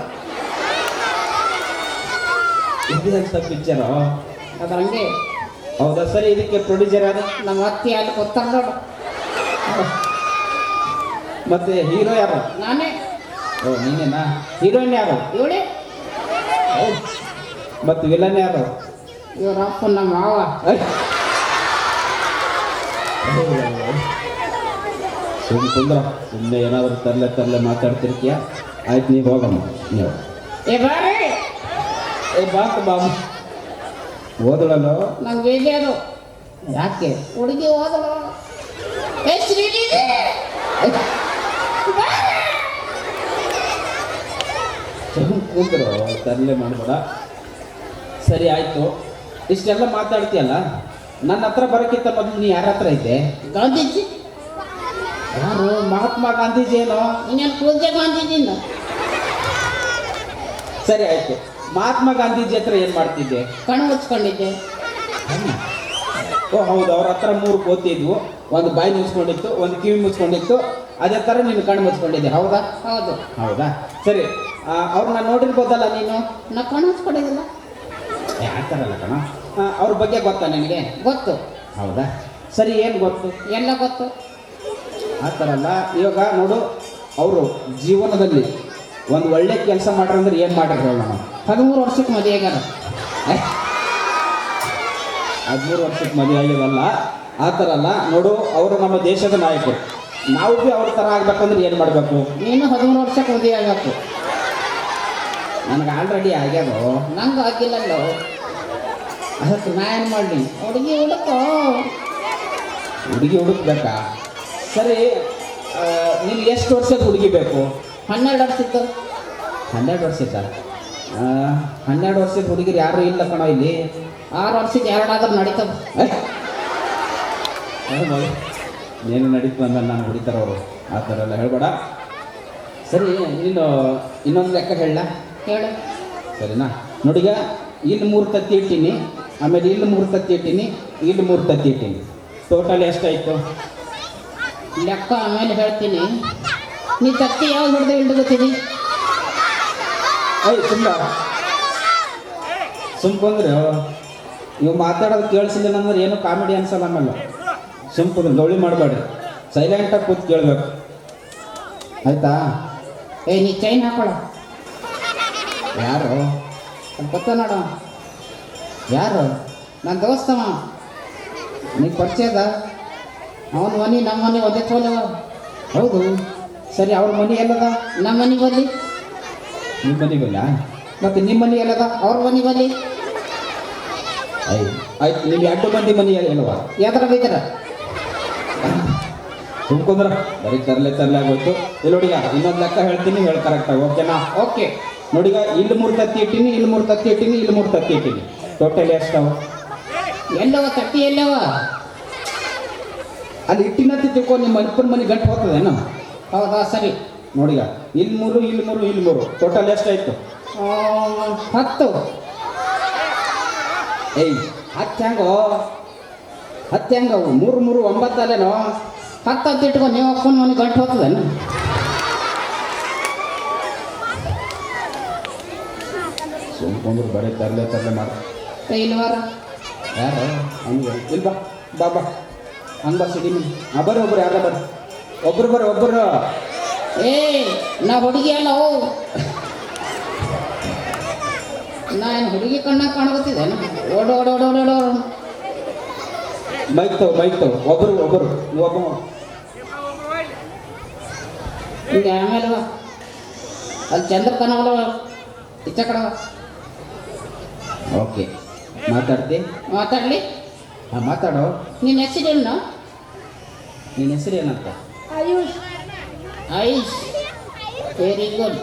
ಇದಂತ ಪಿಕ್ಚರು ಅದು ಹಂಗೆ ಹೌದಾ ಸರಿ ಇದಕ್ಕೆ ಪ್ರೊಡ್ಯೂಸರ್ ಯಾರು ನಮ್ಮ ಅತ್ತಿ ಅಲ್ಲಿ ಗೊತ್ತಾಗ ನೋಡು ಮತ್ತೆ ಹೀರೋ ಯಾರು ನಾನೇ ಓ ನೀನೇನಾ ಹೀರೋಯಿನ್ ಯಾರು ಇವಳೆ ಮತ್ತು ವಿಲನ್ ಯಾರು ಇವ್ರ ಅಪ್ಪ ನಮ್ಮ ಮಾವ ಕುಂದ್ರ ಸುಮ್ಮನೆ ಏನಾದರೂ ತರಲೆ ಮಾತಾಡ್ತಿರ್ತೀಯ ಆಯ್ತು ನೀವು ಹೋಗಮ್ಮ ನೀವು ಏ ಬಾರಿ ಏ ಬಾಕ ಬಾಬು ಓದಳಲ್ಲೋ ನಂಗೆ ಬೇಜಾರು ಯಾಕೆ ಹುಡುಗಿ ಹೋದಳು ಏ ಶ್ರೀನಿಧಿ ಕುಂದ್ರು ತರಲೆ ಮಾಡಬೇಡ ಸರಿ ಆಯಿತು. ಇಷ್ಟೆಲ್ಲ ಮಾತಾಡ್ತೀಯಲ್ಲ, ನನ್ನ ಹತ್ರ ಬರೋಕ್ಕಿಂತ ಮೊದಲು ನೀ ಯಾರ ಹತ್ರ ಇದ್ದೆ? ಗಾಂಧೀಜಿ ಯಾರು? ಮಹಾತ್ಮ ಗಾಂಧೀಜಿ ಏನೋ? ಇನ್ನೇನು ಪೂಜೆ ಗಾಂಧೀಜಿನ ಸರಿ ಆಯಿತು. ಮಹಾತ್ಮ ಗಾಂಧೀಜಿ ಹತ್ರ ಏನು ಮಾಡ್ತಿದ್ದೆ? ಕಣ್ಣು ಮುಚ್ಕೊಂಡಿದ್ದೆ. ಓ ಹೌದು, ಅವ್ರ ಹತ್ರ 3 ಕೋತಿ ಇದ್ವು. ಒಂದು ಬಾಯಿ ಮುಚ್ಕೊಂಡಿತ್ತು, ಒಂದು ಕಿವಿ ಮುಚ್ಕೊಂಡಿತ್ತು. ಅದೇ ಥರ ನೀನು ಕಣ್ಣು ಮುಚ್ಕೊಂಡಿದ್ದೆ, ಹೌದಾ? ಹೌದು. ಹೌದಾ, ಸರಿ. ಅವ್ರನ್ನ ನೋಡಿರ್ಬೋದಲ್ಲ ನೀನು? ನಾ ಕಣ್ಣು ಮುಚ್ಕೊಂಡಿದ್ದಿಲ್ಲ. ಆ ಥರ ಅಲ್ಲ ಕಣ. ಅವ್ರ ಬಗ್ಗೆ ಗೊತ್ತಾ ನಿನಗೆ? ಗೊತ್ತು. ಹೌದಾ, ಸರಿ. ಏನು ಗೊತ್ತು? ಎಲ್ಲ ಗೊತ್ತು. ಆ ಥರ ಅಲ್ಲ. ಇವಾಗ ನೋಡು, ಅವರು ಜೀವನದಲ್ಲಿ ಒಂದು ಒಳ್ಳೆ ಕೆಲಸ ಮಾಡ್ರಂದ್ರೆ ಏನು ಮಾಡಿದ್ರು ನಾವು? 13 ವರ್ಷಕ್ಕೆ ಮದುವೆ ಆಗ್ಯಾರ. 13 ವರ್ಷಕ್ಕೆ ಮದುವೆ ಆಗಿದಲ್ಲ, ಆ ಥರ ಅಲ್ಲ. ನೋಡು, ಅವರು ನಮ್ಮ ದೇಶದ ನಾಯಕರು. ನಾವು ಭೀ ಅವ್ರ ಥರ ಆಗ್ಬೇಕಂದ್ರೆ ಏನು ಮಾಡಬೇಕು? ನೀನು 13 ವರ್ಷಕ್ಕೆ ಮದುವೆ ಆಗಬೇಕು. ನನಗೆ ಆಲ್ರೆಡಿ ಆಗ್ಯಾದೋ. ನಂಗೆ ಆಗಿಲ್ಲಲ್ಲೋ. ಅದಕ್ಕೆ ನಾ ಏನು ಮಾಡಲಿ? ಹುಡುಗಿ ಹುಡುಕೋ. ಹುಡುಗಿ ಹುಡುಕ್ಬೇಕಾ? ಸರಿ. ನಿನ್ಗೆ ಎಷ್ಟು ವರ್ಷದ ಹುಡುಗಿ ಬೇಕು? 12 ವರ್ಷದ್ದು. 12 ವರ್ಷದ? 12 ವರ್ಷದ ಹುಡುಗಿರು ಯಾರೂ ಇಲ್ಲ ಕಣೋ ಇಲ್ಲಿ. 6 ವರ್ಷಕ್ಕೆ 2 ಆದ್ರೂ ನಡೀತದೆ. ಏನು ನಡೀತು ಅಂದಮೇಲೆ ನಾನು ಹೊಡಿತಾರವರು. ಆ ಥರ ಎಲ್ಲ ಹೇಳ್ಬೇಡ. ಸರಿ, ನೀನು ಇನ್ನೊಂದು ಲೆಕ್ಕ ಹೇಳ. ಹೇಳು. ಸರಿನಾ? ನೋಡಿಗ, ಇಲ್ಲಿ 3 ತತ್ತಿ ಇಟ್ಟೀನಿ, ಆಮೇಲೆ ಇಲ್ಲಿ 3 ತತ್ತಿ ಇಟ್ಟೀನಿ, ಇಲ್ಲಿ 3 ತತ್ತಿ ಇಟ್ಟೀನಿ. ಟೋಟಲ್ ಎಷ್ಟಾಯಿತು? ಲೆಕ್ಕ ಆಮೇಲೆ ಹೇಳ್ತೀನಿ. ನೀ ತತ್ತಿ ಯಾವ್ದು ಹಿಡ್ದು ಹಿಡ್ದುತ್ತೀನಿ? ಸುಮ್ಕೊಂಡ್ರೆ ಇವು ಮಾತಾಡೋದು ಕೇಳಿಸಿಲ್ಲ ಅಂದ್ರೆ ಏನು ಕಾಮಿಡಿ ಅನ್ಸಲ್ಲ. ಆಮೇಲೆ ಸುಮ್ಕೊಂಡ್ರೆ ಗೌಳಿ ಮಾಡಬೇಡ್ರಿ, ಸೈಲೆಂಟಾಗಿ ಕೂತ್ ಕೇಳಬೇಕು, ಆಯಿತಾ? ನೀ ಚೈನ್ ಹಾಕೊಳ್ಳ. ಯಾರು? ಅದು ಗೊತ್ತ ನೋಡು. ಯಾರು? ನನ್ನ ದೋಸ್ತವ. ನೀನು ಪರಿಚಯದ? ಅವನ ಮನೆ ನಮ್ಮ ಮನೆ ಒಂದೇ ತೋಲವ. ಹೌದು. ಸರಿ, ಅವ್ರ ಮನೆ ಎಲ್ಲದ? ನಮ್ಮ ಮನೆ ಬಲ್ಲಿ. ನಿಮ್ಮ ಮನೆ ಬಲ್ಲ? ಮತ್ತು ನಿಮ್ಮ ಮನೆ ಎಲ್ಲದ? ಅವ್ರ ಮನೆ ಬಲ್ಲಿ. ಆಯ್ತು, ನೀವು 2 ಮಂದಿ ಮನೆ ಎಲ್ಲವ? ಎದ್ರ ಬಿದ್ರ ಸುಮ್ಕೊಂಡ್ರ ಬರೀ ತರಲೆ ಆಗೋಯ್ತು. ಇಲ್ಲಿ ನೋಡಿಗ, ಇನ್ನೊಂದು ಲೆಕ್ಕ ಹೇಳ್ತೀನಿ, ಹೇಳಿ ಕರೆಕ್ಟಾಗಿ. ಓಕೆನಾ? ಓಕೆ. ನೋಡಿಗ, ಇಲ್ಲಿ 3 ತತ್ತಿ ಇಟ್ಟೀನಿ, ಇಲ್ಲಿ 3 ತತ್ತಿ ಇಟ್ಟೀನಿ, ಇಲ್ಲಿ 3 ತತ್ತಿ ಇಟ್ಟೀನಿ. ಟೋಟಲ್ ಎಷ್ಟವ? ಎಲ್ಲವ ತಟ್ಟಿ ಎಲ್ಲವ? ಅಲ್ಲಿ ಇಟ್ಟಿನತ್ತಿ ತಿಳ್ಕೊ. ನಿಮ್ಮ ಅಪ್ಪನ ಮನೆ ಗಂಟು ಹೋಗ್ತದೇನು? ಹೌದಾ? ಸರಿ. ನೋಡಿಗ, ಇಲ್ಲಿ 3, ಇಲ್ಲಿ 3, ಇಲ್ಲಿ 3. ಟೋಟಲ್ ಎಷ್ಟಾಯ್ತು? 10. 10 ಹೆಂಗೋ? 10 ಹೆಂಗವು? 3 3 9 ಅಲ್ಲೇನೋ? 10 ಅಂತ ಇಟ್ಕೊ. ನೀವು ಅಪ್ಪನ ಮನೆ ಗಂಟು ಹೋಗ್ತದೇನು? ಸುಮ್ಕೊಂಡ್ರು ಬರೀ ತರಲೆ ಮಾಡಿ. ಇಲ್ವಾರ ಯಾರು? ಹಂಗೆ ಇಲ್ಲ. ಬಾ ಹಂಗೆ ಬಾ ಸಿಡಿ ಮೀನು. ಬರ್ರಿ, ಒಬ್ರು ಯಾರ ಬರ್ರಿ, ಒಬ್ಬರು. ನಾ ಹುಡುಗಿ ಅಲ್ಲ. ನಾನು ಹುಡುಗಿ ಕಣ್ಣಾಗ ಕಾಣಗುತ್ತಿದೆ. ಓಡೋಡೋಡೋಡೋಡೋ. ಬೈಕ್ ತಗೋ. ಒಬ್ಬರು ನೀವು ಒಬ್ಬ. ಹಿಂಗೆ ಆಮೇಲೆ ಅಲ್ಲಿ ಚಂದ್ರಕನವಲ್ಲ ಇಚ್ಚ ಕಡೆ. ಓಕೆ, ಮಾತಾಡ್ತಿ? ಮಾತಾಡಲಿ. ಹಾಂ, ಮಾತಾಡೋ. ನಿನ್ನ ಹೆಸರೇನು? ನಿನ್ನ ಹೆಸರು ಏನಂತ? ಆಯುಷ್. ಆಯುಷ್. Very good.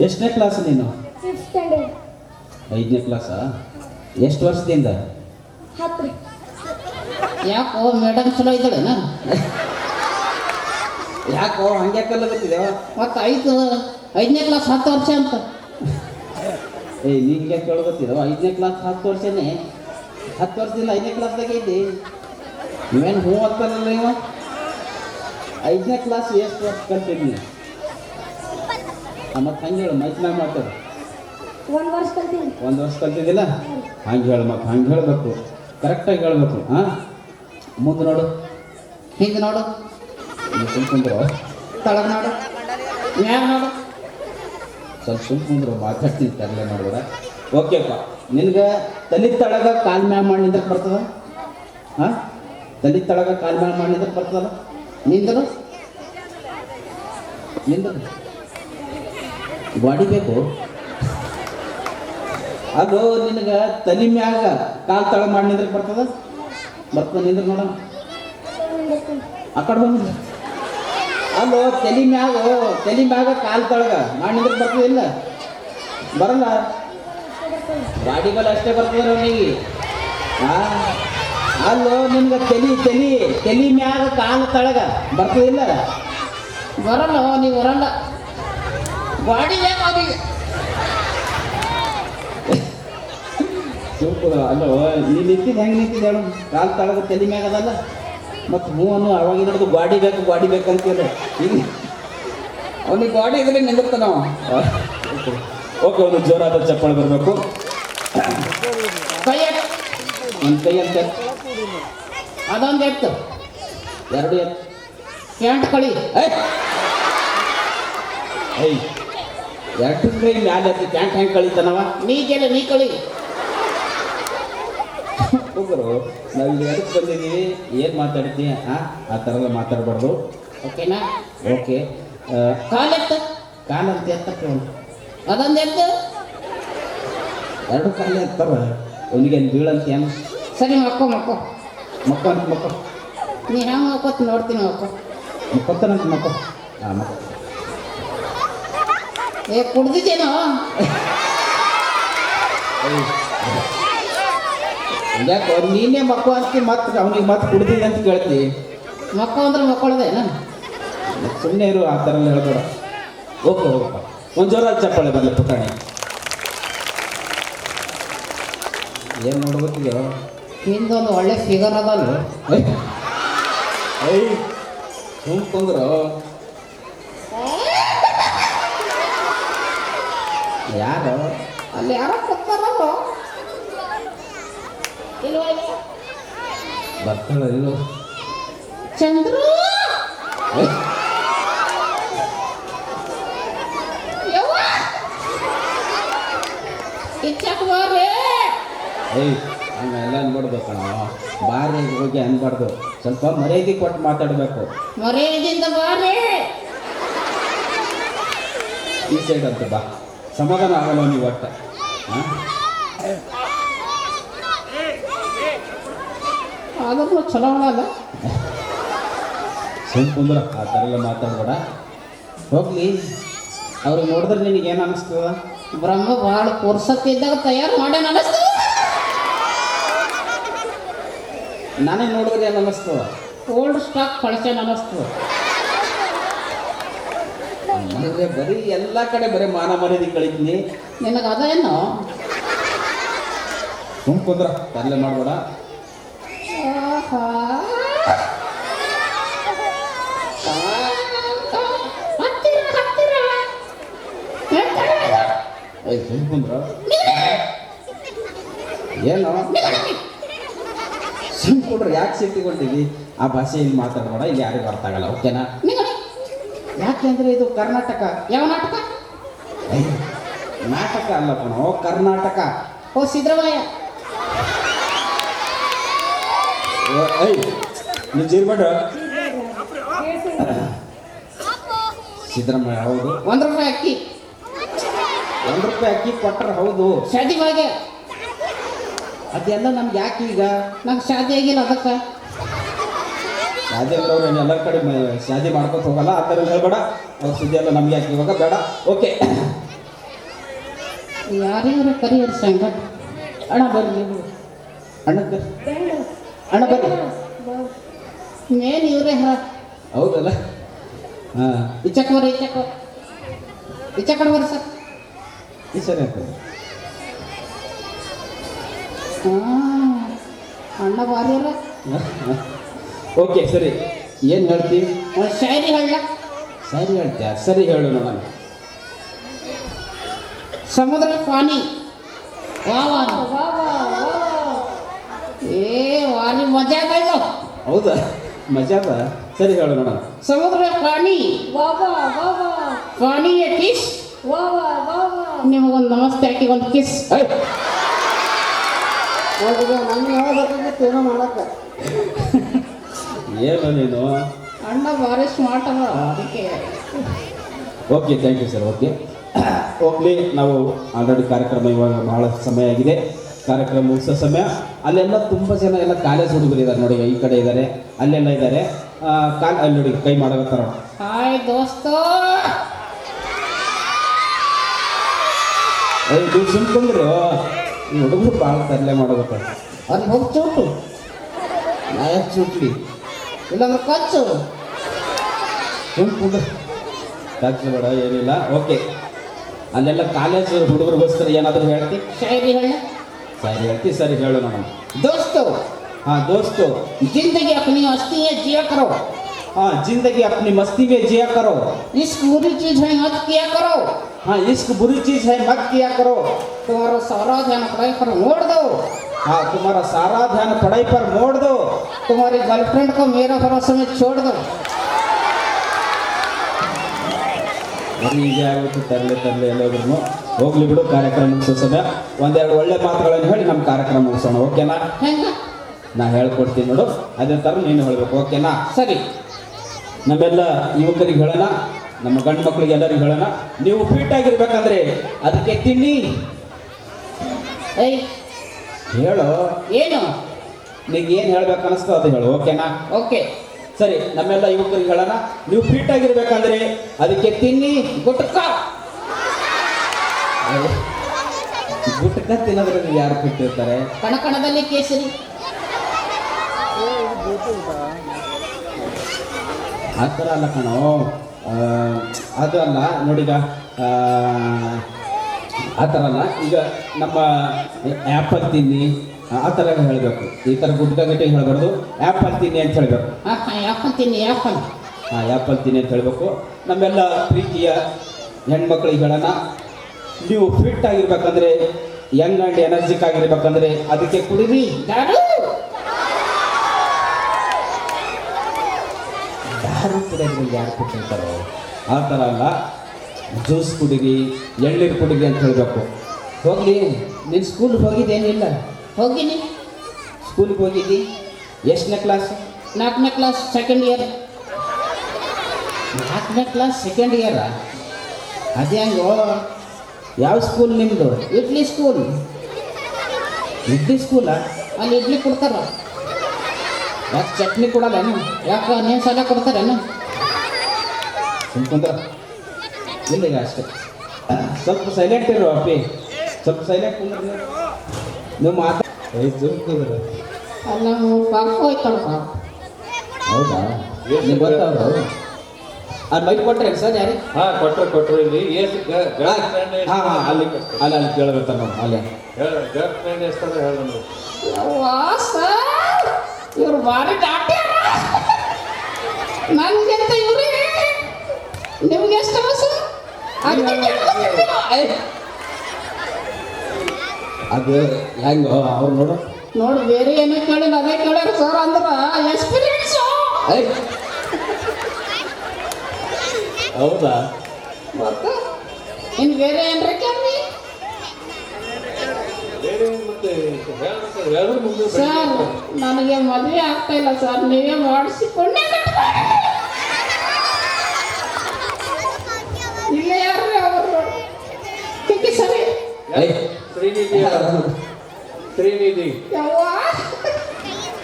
ಎಷ್ಟನೇ ಕ್ಲಾಸ್ ನೀನು? 5th standard. 5ನೇ ಕ್ಲಾಸಾ? ಎಷ್ಟು ವರ್ಷದಿಂದ? 10. ಯಾಕೋ ಮೇಡಮ್ ಚಲೋ ಇದ್ದಾಳೇನ? ಯಾಕೋ ಹಂಗೆ ಕಲ್ಲಗತ್ತಿದೆ? ಮತ್ತು 5ನೇ ಕ್ಲಾಸ್ 10 ವರ್ಷ ಅಂತ. ನಿಂಗೆ ಕೇಳಗತ್ತಿದ? 5ನೇ ಕ್ಲಾಸ್ 10 ವರ್ಷನೇ? 10 ವರ್ಷದಿಂದ 5ನೇ ಕ್ಲಾಸ್ದಾಗೆ ಇದ್ದಿ? ನೀವೇನು ಹೂ ಅಂತಾನಲ್ಲ ನೀವು? 5ನೇ ಕ್ಲಾಸ್ ಎಷ್ಟು ವರ್ಷ ಕಲ್ತಿದ್ನಿ? ಮತ್ತು ಹಂಗೆ ಹೇಳು, ಮೈತ್ನಾಗ ಮಾಡ್ತಾರೆ. 1 ವರ್ಷ ಕಲ್ತೀನಿ. 1 ವರ್ಷ ಕಲ್ತಿದ್ದಿಲ್ಲ? ಹಂಗೆ ಹೇಳು, ಮತ್ತು ಹಂಗೆ ಹೇಳಬೇಕು, ಕರೆಕ್ಟಾಗಿ ಹೇಳಬೇಕು. ಹಾಂ, ಮುಂದೆ ನೋಡು, ಹಿಂಗೆ ನೋಡು, ಸುಮ್ಕೊಂಡ್ರು. ತಳಗ ನೋಡು, ಮ್ಯಾಗ ನೋಡು. ಸ್ವಲ್ಪ ಸುಮ್ಕೊಂಡ್ರು, ಮಾತಾಡ್ತೀನಿ, ತರಲೆ ಮಾಡ್ಬೇಡ. ಓಕೆಪ್ಪ, ನಿನ್ಗೆ ತಲೆ ತಳಗ ಕಾಲು ಮ್ಯಾಗ ಮಾಡಿ ನಿಂದ್ರಕ್ಕೆ ಬರ್ತದ? ಹಾಂ, ತಲೆ ತಳಗ ಕಾಲು ಮ್ಯಾಗ ಮಾಡಿ ನಿಂದ್ರಕ್ಕೆ ಬರ್ತದಲ್ಲ? ನಿಂದರು ಬಾಡಿ ಬೇಕು. ಅದು ನಿನಗೆ ತಲೆ ಮ್ಯಾಗ ಕಾಲು ತಳ ಮಾಡಿ ನಿಂದ್ರಕ್ಕೆ ಬರ್ತದ? ಬರ್ತದ? ನಿಂದ್ರ ನೋಡ, ಆ ಕಡೆ ಬಂದಿಲ್ಲ. ಅಲ್ಲೋ, ತಲೆ ಮ್ಯಾಗ ಕಾಲು ತಳಗ ಮಾಡಿ ನಿಂದ್ರಕ್ಕೆ ಬರ್ತದಿಲ್ಲ? ಬರಲ್ಲ? ಗಾಡಿ ಮೇಲೆ ಅಷ್ಟೇ ಬರ್ತದೆ ಅವನಿಗೆ. ಅಲ್ಲೋ ನಿನ್ಗೆ ತಲಿ ಮ್ಯಾಗ ಕಾಲು ತಳಗ ಬರ್ತದಿಲ್ಲ? ಬರಲ್ಲ ನೀವು ಬರಲ್ಲ. ಗಾಡಿ ಬೇಕು ಅವನಿಗೆ. ಸೂಪರ್. ಅಲ್ಲೋ ನೀನು ನಿಂತಿದ್ದು ಹೆಂಗೆ ನಿಂತಿದ್ದೆ ಹೇಳು? ಕಾಲು ತಳಗ ತಲೆ ಮ್ಯಾಗ ಅದಲ್ಲ ಮತ್ತು ಮೂವನ್ನು ಅವಾಗ ಹಿಡಿದು ಗಾಡಿ ಬೇಕು ಅಂತೀರ. ಈಗ ಅವನಿಗೆ ಗಾಡಿ ಇದ್ರೆ ನಿಂದಿರ್ತಾನ ನಾವು. ಓಕೆ, ಒಂದು ಜೋರಾದ ಚಪ್ಪಾಳೆ ಬರಬೇಕು. ಕೈ ಒಂದು ಕೈ ಅಂತ ಅದೊಂದು ಎತ್ತು, 2 ಎತ್ತು. ಪ್ಯಾಂಟ್ ಕಳಿ. ಐ 2 ಕೈ ಮ್ಯಾಲೆ ಎತ್ತಿ ಪ್ಯಾಂಟ್ ಹೆಂಗೆ ಕಳಿತಾನವ? ನೀ ಕಳಿ. ಹೋಗರು ನಾವು ಇಲ್ಲಿ ಎದಕ್ಕೆ ಬಂದಿದ್ದೀವಿ, ಏನು ಮಾತಾಡ್ತೀವಿ ಆ ಥರ ಎಲ್ಲ ಮಾತಾಡಬಾರ್ದು. ಓಕೆನಾ? ಓಕೆ. ಕಾಲೆತ್ತು, ಕಾಲಂತ ಎತ್ತಕ್ಕೆ ಉಂಟು. ಅದೊಂದು ಎತ್ತು. 2 ಕಾಲ ಎತ್ತವ ಅವನಿಗೇನು ಬೀಳಂತ ಏನು? ಸರಿ ಮಕ್ಕೋ ಮಕ್ಕೋ ನೀ ಹೆಂಗೆ ಮಕ್ಕೋತ್ ನೋಡ್ತೀನಿ. ಮಕ್ಕೊತ್ತಾನಂತ ಮಕ್ಕೋ. ಮಕ್ಕೋ. ಕುಡ್ದಿದ್ದೇನೋ? ಯಾಕೆ ನೀನೇ ಮಕ್ಕೋ ಅಂತೀವಿ, ಮತ್ತೆ ಅವನಿಗೆ ಮತ್ತೆ ಕುಡ್ದಿದೆ ಅಂತ ಕೇಳ್ತಿ. ಮಕ್ಕೋ ಅಂದ್ರೆ ಮಕ್ಕಳದೇನ? ಸುಮ್ಮನೆ ಇರು, ಆ ಥರ ಎಲ್ಲ ಹೇಳ್ಬೇಡ. ಓಕೆ ಹೋಗಪ್ಪ, ಒಂದು ಜೋರಾದ ಚಪ್ಪಾಳೆ ಬರಲಿ ಪುಟಾಣಿ. ಏನು ನೋಡ್ಬೇಕಿದೆಯೋ? ಹಿಂದೊಂದು ಒಳ್ಳೆ ಫಿಗರ್ ಅದಲ್ಲ. ಸುಮ್ಕೊಂಡ್ರು ಯಾರು ಅಲ್ಲಿ ಯಾರೋ ಕೂತಾರಲ್ಲ. ಬರ್ತಾಳ ಇಲ್ಲೋ? ಚಂದ್ರು ಇಚ್ಚಕ್ ಬಾರೆ. ಹಂಗೆಲ್ಲ ಅನ್ಬಾರ್ದು ನಾವು, ಬಾರಿ ಹೋಗಿ ಅನ್ಬಾರ್ದು. ಸ್ವಲ್ಪ ಮರ್ಯಾದೆ ಕೊಟ್ಟು ಮಾತಾಡಬೇಕು. ಮರ್ಯಾದೆಯಿಂದ ಬಾರೆ. ಈ ಸೈಡ್ ಅಂತ ಬಾ, ಸಮಾಧಾನ ಆಗಲ್ಲ ನೀವು ಒಟ್ಟ. ಆದ್ರೂ ಚಲೋ ಅಲ್ಲ. ಕುಂದ್ರ ಆ ಥರ ಎಲ್ಲ ಮಾತಾಡ್ಬೇಡ. ಹೋಗ್ಲಿ, ಅವ್ರಿಗೆ ನೋಡಿದ್ರೆ ನಿನಗೇನು ಅನ್ನಿಸ್ತದ? ಬ್ರಹ್ಮ ಭಾಳ ಪುರ್ಸತ್ತಿದ್ದಾಗ ತಯಾರು ಮಾಡ್ಯಾನ ಅನ್ನಿಸ್ತದ. ನಾನೇ ನೋಡಿದ್ರೆ ಏನು ಅನ್ನಿಸ್ತದ? ಓಲ್ಡ್ ಸ್ಟಾಕ್ ಕಳ್ಸ್ಯಾನ ಅನ್ನಿಸ್ತದ. ಅಂದರೆ ಬರೀ ಎಲ್ಲ ಕಡೆ ಬರೀ ಮಾನ ಮರ್ಯಾದೆ ಕಳಿತೀನಿ. ನಿನಗೆ ಅದೇನು? ಕುಂದ್ರ ತರಲೆ ಮಾಡಬೇಡ. ಕುಂದ್ರ ಏನು ಸುಮ್ಕೊಂಡ್ರೆ ಯಾಕೆ ಸಿಟ್ಟಿಗೊಂಡಿದ್ದಿ? ಆ ಭಾಷೆಯಲ್ಲಿ ಮಾತಾಡಬೇಡ, ಇಲ್ಲಿ ಯಾರಿಗೂ ಅರ್ಥ ಆಗಲ್ಲ. ಓಕೆನಾ? ಯಾಕೆಂದ್ರೆ ಇದು ಕರ್ನಾಟಕ. ಯಾವ ನಾಟಕ? ನಾಟಕ ಅಲ್ಲ ಕಣೋ, ಕರ್ನಾಟಕ. ಓ ಸಿದ್ದರಾಮಯ್ಯ. ನಿಜ ಸಿದ್ದರಾಮಯ್ಯ ಹೌದು. 1 ರೂಪಾಯಿ ಅಕ್ಕಿ. 1 ರೂಪಾಯಿ ಅಕ್ಕಿ ಕೊಟ್ಟರೆ ಹೌದು. ಶಾದಿ ಒಳಗೆ ಅದೆಲ್ಲ ನಮ್ಗೆ ಯಾಕೆ ಈಗ? ನಂಗೆ ಶಾದಿ ಆಗಿಲ್ಲ ಅದಕ್ಕೆ. ಶಾದಿ ಅಂದ್ರೆ ಅವ್ರು ಎಲ್ಲರ ಕಡೆ ಶಾದಿ ಮಾಡ್ಕೊತ ಹೋಗಲ್ಲ, ಆ ಥರ ಹೇಳ್ಬೇಡ. ಅವ್ರ ಸುದ್ದಿ ಎಲ್ಲ ನಮ್ಗೆ ಯಾಕೆ ಇವಾಗ ಬೇಡ. ಓಕೆ, ಯಾರ್ಯಾರು ಕರಿಯರ್ ಸಂಘ ಅಣ್ಣ ಬರ್ರಿ. ಅಣ್ಣ ಬರ್ರಿ. ಮೇನ್ ಇವರೇ ಹೌದಲ್ಲ? ಹಾಂ, ಇಚ್ಚಕ್ ಬರ್ರಿ. ಇಚ್ಚಕಡೆ ಬರ್ರಿ ಸರ್. ಈ ಸರಿ ಆಗ್ತದೆ. ಅಣ್ಣ ಬಾರ್ಯಾರ. ಓಕೆ ಸರಿ, ಏನು ಹೇಳ್ತೀವಿ? ಒಂದು ಶಾಯರಿ ಹೇಳ. ಸರಿ ಹೇಳ್ತೀಯ? ಸರಿ ಹೇಳು ನೋಡೋಣ. ಸಮುದ್ರ ಪಾನಿ ವಾವಾ. ವಾರಿ ಮಜಾ ಆಯ್ತು. ಹೌದಾ? ಮಜಾ ಅದ? ಸರಿ ಹೇಳು ನೋಡೋಣ. ಸಮುದ್ರ ಪಾನಿ ಪಾನಿ ಕಿಸ್. ನಿಮಗೊಂದು ನಮಸ್ತೆ ಹಾಕಿ ಒಂದು ಕಿಸ್. ನಂಗೆ ಹೇಳ್ಬೇಕಾಗಿತ್ತು ಏನೋ ಮಾಡಕ್ಕೆ. ಏನು ನೀನು? ಅಣ್ಣ ಭಾರಿ ಸ್ಮಾರ್ಟ್ ಅಲ್ಲ ಅದಕ್ಕೆ. Okay, thank you sir. Okay, ಹೋಗ್ಲಿ. ನಾವು ಆಲ್ರೆಡಿ ಕಾರ್ಯಕ್ರಮ ಇವಾಗ ಭಾಳ ಸಮಯ ಆಗಿದೆ, ಕಾರ್ಯಕ್ರಮ ಮುಗಿಸೋ ಸಮಯ. ಅಲ್ಲೆಲ್ಲ ತುಂಬ ಜನ ಎಲ್ಲ ಕಾಲೇಜ್ ಹುಡುಗರು ಇದ್ದಾರೆ ನೋಡಿ, ಈ ಕಡೆ ಇದ್ದಾರೆ, ಅಲ್ಲೆಲ್ಲ ಇದ್ದಾರೆ. ಅಲ್ಲಿ ನೋಡಿ ಕೈ ಮಾಡಕತ್ತಾರ. ಹಾಯ್ ದೋಸ್ತ. ನೀವು ಸುಮ್ಕೊಂಡ್ರು ಈ ಹುಡುಗರು ಭಾಳ ತರಲೆ ಮಾಡೋದಪ್ಪ. ಅಲ್ಲಿ ಹೋಗಿ ಚೂಟು, ನಾ ಯಾಕೆ ಚುಟ್ಲಿ ಇಲ್ಲಾಂದ್ರೆ ಕಚ್ಚು. ಸುಮ್ಕೊಂಡ್ರು ಬೇಡ ಏನಿಲ್ಲ. ಓಕೆ, ಅಲ್ಲೆಲ್ಲ ಕಾಲೇಜ್ ಹುಡುಗರಿಗೋಸ್ಕರ ಏನಾದರೂ ಹೇಳ್ತಿ? ಶಾಯರಿ ಹೇಳ. ಸರಿ ಹೇಳ್ತಿ, ಸರಿ ಹೇಳು ನೋಡೋಣ. दोस्तों, हाँ दोस्तों, जिंदगी अपनी मस्ती में जिया करो. हाँ जिंदगी अपनी मस्ती में जिया करो. इश्क बुरी चीज है मत किया करो. हाँ इश्क बुरी चीज है मत किया करो. तुम्हारा सारा ध्यान पढ़ाई पर मोड़ दो. हाँ तुम्हारा सारा ध्यान पढ़ाई पर मोड़ दो. तुम्हारी गर्लफ्रेंड को मेरा भरोसे में छोड़ दो. ಹೀಗೆ ಆಗುತ್ತೆ ತರಲೆ ಎಲ್ಲೋದ್ರೂ. ಹೋಗ್ಲಿ ಬಿಡು, ಕಾರ್ಯಕ್ರಮ ಮುಗಿಸೋ ಸಮಯ. ಒಂದೆರಡು ಒಳ್ಳೆ ಮಾತುಗಳನ್ನು ಹೇಳಿ ನಮ್ಮ ಕಾರ್ಯಕ್ರಮ ಮುಗಿಸೋಣ, ಓಕೆನಾ? ಹೆಂಗ? ನಾ ಹೇಳ್ಕೊಡ್ತೀನಿ ನೋಡು, ಅದೇ ಥರ ನೀನು ಹೇಳಬೇಕು, ಓಕೆನಾ? ಸರಿ. ನಮ್ಮೆಲ್ಲ ಯುವಕರಿಗೆ ಹೇಳೋಣ, ನಮ್ಮ ಗಂಡು ಮಕ್ಕಳಿಗೆ ಎಲ್ಲರಿಗೂ ಹೇಳೋಣ, ನೀವು ಫಿಟ್ ಆಗಿರ್ಬೇಕಂದ್ರೆ ಅದಕ್ಕೆ ತಿನ್ನಿ. ಏಯ್ ಹೇಳು, ಏನು? ನಿಂಗೆ ಏನು ಹೇಳ್ಬೇಕು ಅನಿಸ್ತೋ ಅದು ಹೇಳು, ಓಕೆನಾ? ಓಕೆ. ಸರಿ, ನಮ್ಮೆಲ್ಲ ಯುವಕರಿಗೆ ಹೇಳೋಣ, ನೀವು ಫಿಟ್ ಆಗಿರ್ಬೇಕಂದ್ರೆ ಅದಕ್ಕೆ ತಿನ್ನಿ ಗುಟ್ಕ. ಗುಟ್ಕ ತಿನ್ನೋದ್ರಲ್ಲಿ ಯಾರು ಫಿಟ್ ಇರ್ತಾರೆ? ಕಣಕಣದಲ್ಲಿ ಕೇಸರಿ. ಆ ಥರ ಅಲ್ಲ ಕಣೋ, ಅದು ಅಲ್ಲ ನೋಡೀಗ, ಆ ಥರ ಅಲ್ಲ. ಈಗ ನಮ್ಮ ಆ್ಯಪಲ್ ತಿನ್ನಿ ಆ ಥರ ಹೇಳಬೇಕು. ಈ ಥರ ಗುಡ್ಡಗಟ್ಟಿಗೆ ಹೇಳಬಾರ್ದು. ಆ್ಯಪಲ್ ತಿನ್ನಿ ಅಂತ ಹೇಳಬೇಕು. ಯಾಪಲ್ ತಿನ್ನಿ, ಯಾಪಲ್. ಹಾಂ ಆ್ಯಪಲ್ ತಿನ್ನಿ ಅಂತ ಹೇಳಬೇಕು. ನಮ್ಮೆಲ್ಲ ಪ್ರೀತಿಯ ಹೆಣ್ಮಕ್ಳಿಗೆ ಹೇಳೋಣ, ನೀವು ಫಿಟ್ ಆಗಿರ್ಬೇಕಂದ್ರೆ, ಯಂಗ್ ಆ್ಯಂಡ್ ಎನರ್ಜಿಕ್ ಆಗಿರ್ಬೇಕಂದ್ರೆ ಅದಕ್ಕೆ ಕುಡಿರಿ ದಾರು. ದಾರು ಕುಡಿಯೋದ್ರಲ್ಲಿ ಯಾರು ಫಿಟ್ ಇರ್ತಾರೋ ಆ ಥರ ಅಲ್ಲ. ಜ್ಯೂಸ್ ಕುಡಿರಿ, ಎಳ್ನೀರು ಕುಡಿರಿ ಅಂತ ಹೇಳಬೇಕು. ಹೋಗಲಿ, ನೀನು ಸ್ಕೂಲ್ಗೆ ಹೋಗಿದ್ದೇನಿಲ್ಲ? ಹೋಗಿನಿ. ಸ್ಕೂಲಿಗೆ ಹೋಗಿದ್ದಿ? ಎಷ್ಟನೇ ಕ್ಲಾಸ್? 4ನೇ ಕ್ಲಾಸ್ ಸೆಕೆಂಡ್ ಇಯರ್. 4ನೇ ಕ್ಲಾಸ್ ಸೆಕೆಂಡ್ ಇಯರಾ? ಅದೇ ಹಂಗೋ. ಯಾವ ಸ್ಕೂಲ್ ನಿಮ್ಮದು? ಇಡ್ಲಿ ಸ್ಕೂಲ್. ಇಡ್ಲಿ ಸ್ಕೂಲಾ? ಅಲ್ಲಿ ಇಡ್ಲಿ ಕೊಡ್ತಾರ. ಯಾಕೆ ಚಟ್ನಿ ಕೊಡಲ್ಲೇನು? ಯಾಕೆ ನೀನು ಸಲ ಕೊಡ್ತಾರೇನು? ಸುಮ್ಕೊಂಡ್ರ ಇಲ್ಲ, ಈಗ ಅಷ್ಟೇ. ಸ್ವಲ್ಪ ಸೈಲೆಂಟ್ ಇರು ಅಪ್ಪಿ, ಸ್ವಲ್ಪ ಸೈಲೆಂಟ್ ಕುಂದ್ರೆ ನೀವು ಸುಮ್ಕೊಂಡ್ರ. ಅಲ್ಲ ಪಾಪ ಹೋಯ್ತಾಳಪ್ಪ. ಹೌದಾ? ನೀವು ಗೊತ್ತವ್ರು ಅದು ಮೈಕ್ ಕೊಟ್ರೆ ಸರ್ ಯಾರು? ಹಾಂ ಕೊಟ್ಟರು ಇಲ್ಲಿ ಹಾಂ ಹಾಂ ಅಲ್ಲಿ ಅಲ್ಲಿ ಅಲ್ಲಿ ಕೇಳಬೇಕು ನಾವು ಅಲ್ಲಿ. ಗರ್ಲ್ ಫ್ರೆಂಡ್ ಎಷ್ಟಾದ್ರೆ ಹೇಳ ನೀವು. ಯವ್ವಾ ಸರ್, ಇವ್ರು ಭಾರಿ ದಾಟಿ. ನನಗೆಂತ ಇವ್ರಿಗೆ ನಿಮ್ಗೆ ಎಷ್ಟು ಸರ್? ಅದು ಹೆಂಗೋ ಅವ್ರು ನೋಡು. ನೋಡು, ಬೇರೆ ಏನೋ ಕೇಳಿಲ್ಲ, ಅದೇ ಕೇಳ್ಯಾರ ಸರ್ ಅಂದ್ರೆ ಎಕ್ಸ್ಪೀರಿಯನ್ಸು. ಹೌದಾ? ಮತ್ತೆ ಇನ್ನು ಬೇರೆ ಏನ್ರ ಕೇಳಿ ಮತ್ತೆ ಹೇಳಿದ್ರೆ ಮುಂದೆ ಸರ್. ನನಗೆ ಮದುವೆ ಆಗ್ತಾ ಇಲ್ಲ ಸರ್, ನೀವೇ ಮಾಡಿಸಿಕೊಂಡೆ. ಇಲ್ಲ ಯಾರು ಅವರು ಟಿಕ್ಕಿ ಸರಿ. ಶ್ರೀನಿಧಿ ಯವ್ವ,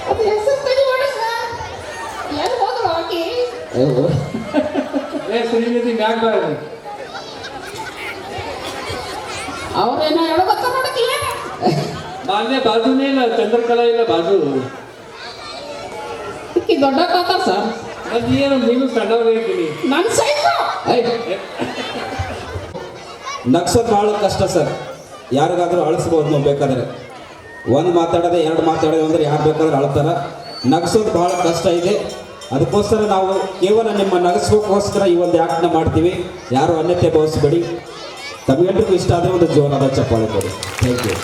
ಅದು ಹೆಸರು ತೆಗಿಬೇಡ ಸರ್. ಎಲ್ಲಿ ಹೋದ್ರು ಆಕಿ? ಶ್ರೀನಿಧಿ ಮ್ಯಾಗ ಅವ್ರೇನೋ ಹೇಳ್ಬೇಕ ನೋಡಕ್ಕಿಲ್ಲ. ಮಾನ್ಯ ಬಾಜುನೇ ಇಲ್ಲ, ಚಂದ್ರಕಲಾ ಇಲ್ಲ ಬಾಜು. ಇಕ್ಕಿ ದೊಡ್ಡ ಕಾತ ಸರ್. ಅದೇನು ನೀವು ಸಣ್ಣವ್ರಿದ್ದೀನಿ. ನನ್ನ ಸೈಜು. ನಗ್ಸೋದು ಭಾಳ ಕಷ್ಟ ಸರ್. ಯಾರಿಗಾದ್ರೂ ಅಳಿಸ್ಬೋದು ನಾವು ಬೇಕಾದ್ರೆ. ಒಂದು ಮಾತಾಡೋದೆ, ಎರಡು ಮಾತಾಡೋದು ಅಂದ್ರೆ ಯಾರು ಬೇಕಾದ್ರೆ ಅಳ್ತಾರ. ನಗ್ಸೋದು ಭಾಳ ಕಷ್ಟ ಇದೆ. ಅದಕ್ಕೋಸ್ಕರ ನಾವು ಕೇವಲ ನಿಮ್ಮ ನಗಿಸ್ಕೋಸ್ಕರ ಈ ಒಂದು ಆ್ಯಕ್ಟ್ನ ಮಾಡ್ತೀವಿ. ಯಾರು ಅನ್ಯತೆ ಭಾವಿಸಬೇಡಿ. ತಮಗೆಲ್ಲರಿಗೂ ಇಷ್ಟ ಆದರೆ ಒಂದು ಜೋರಾದ ಚಪ್ಪಾಳೆ ಕೊಡಿ. Thank you.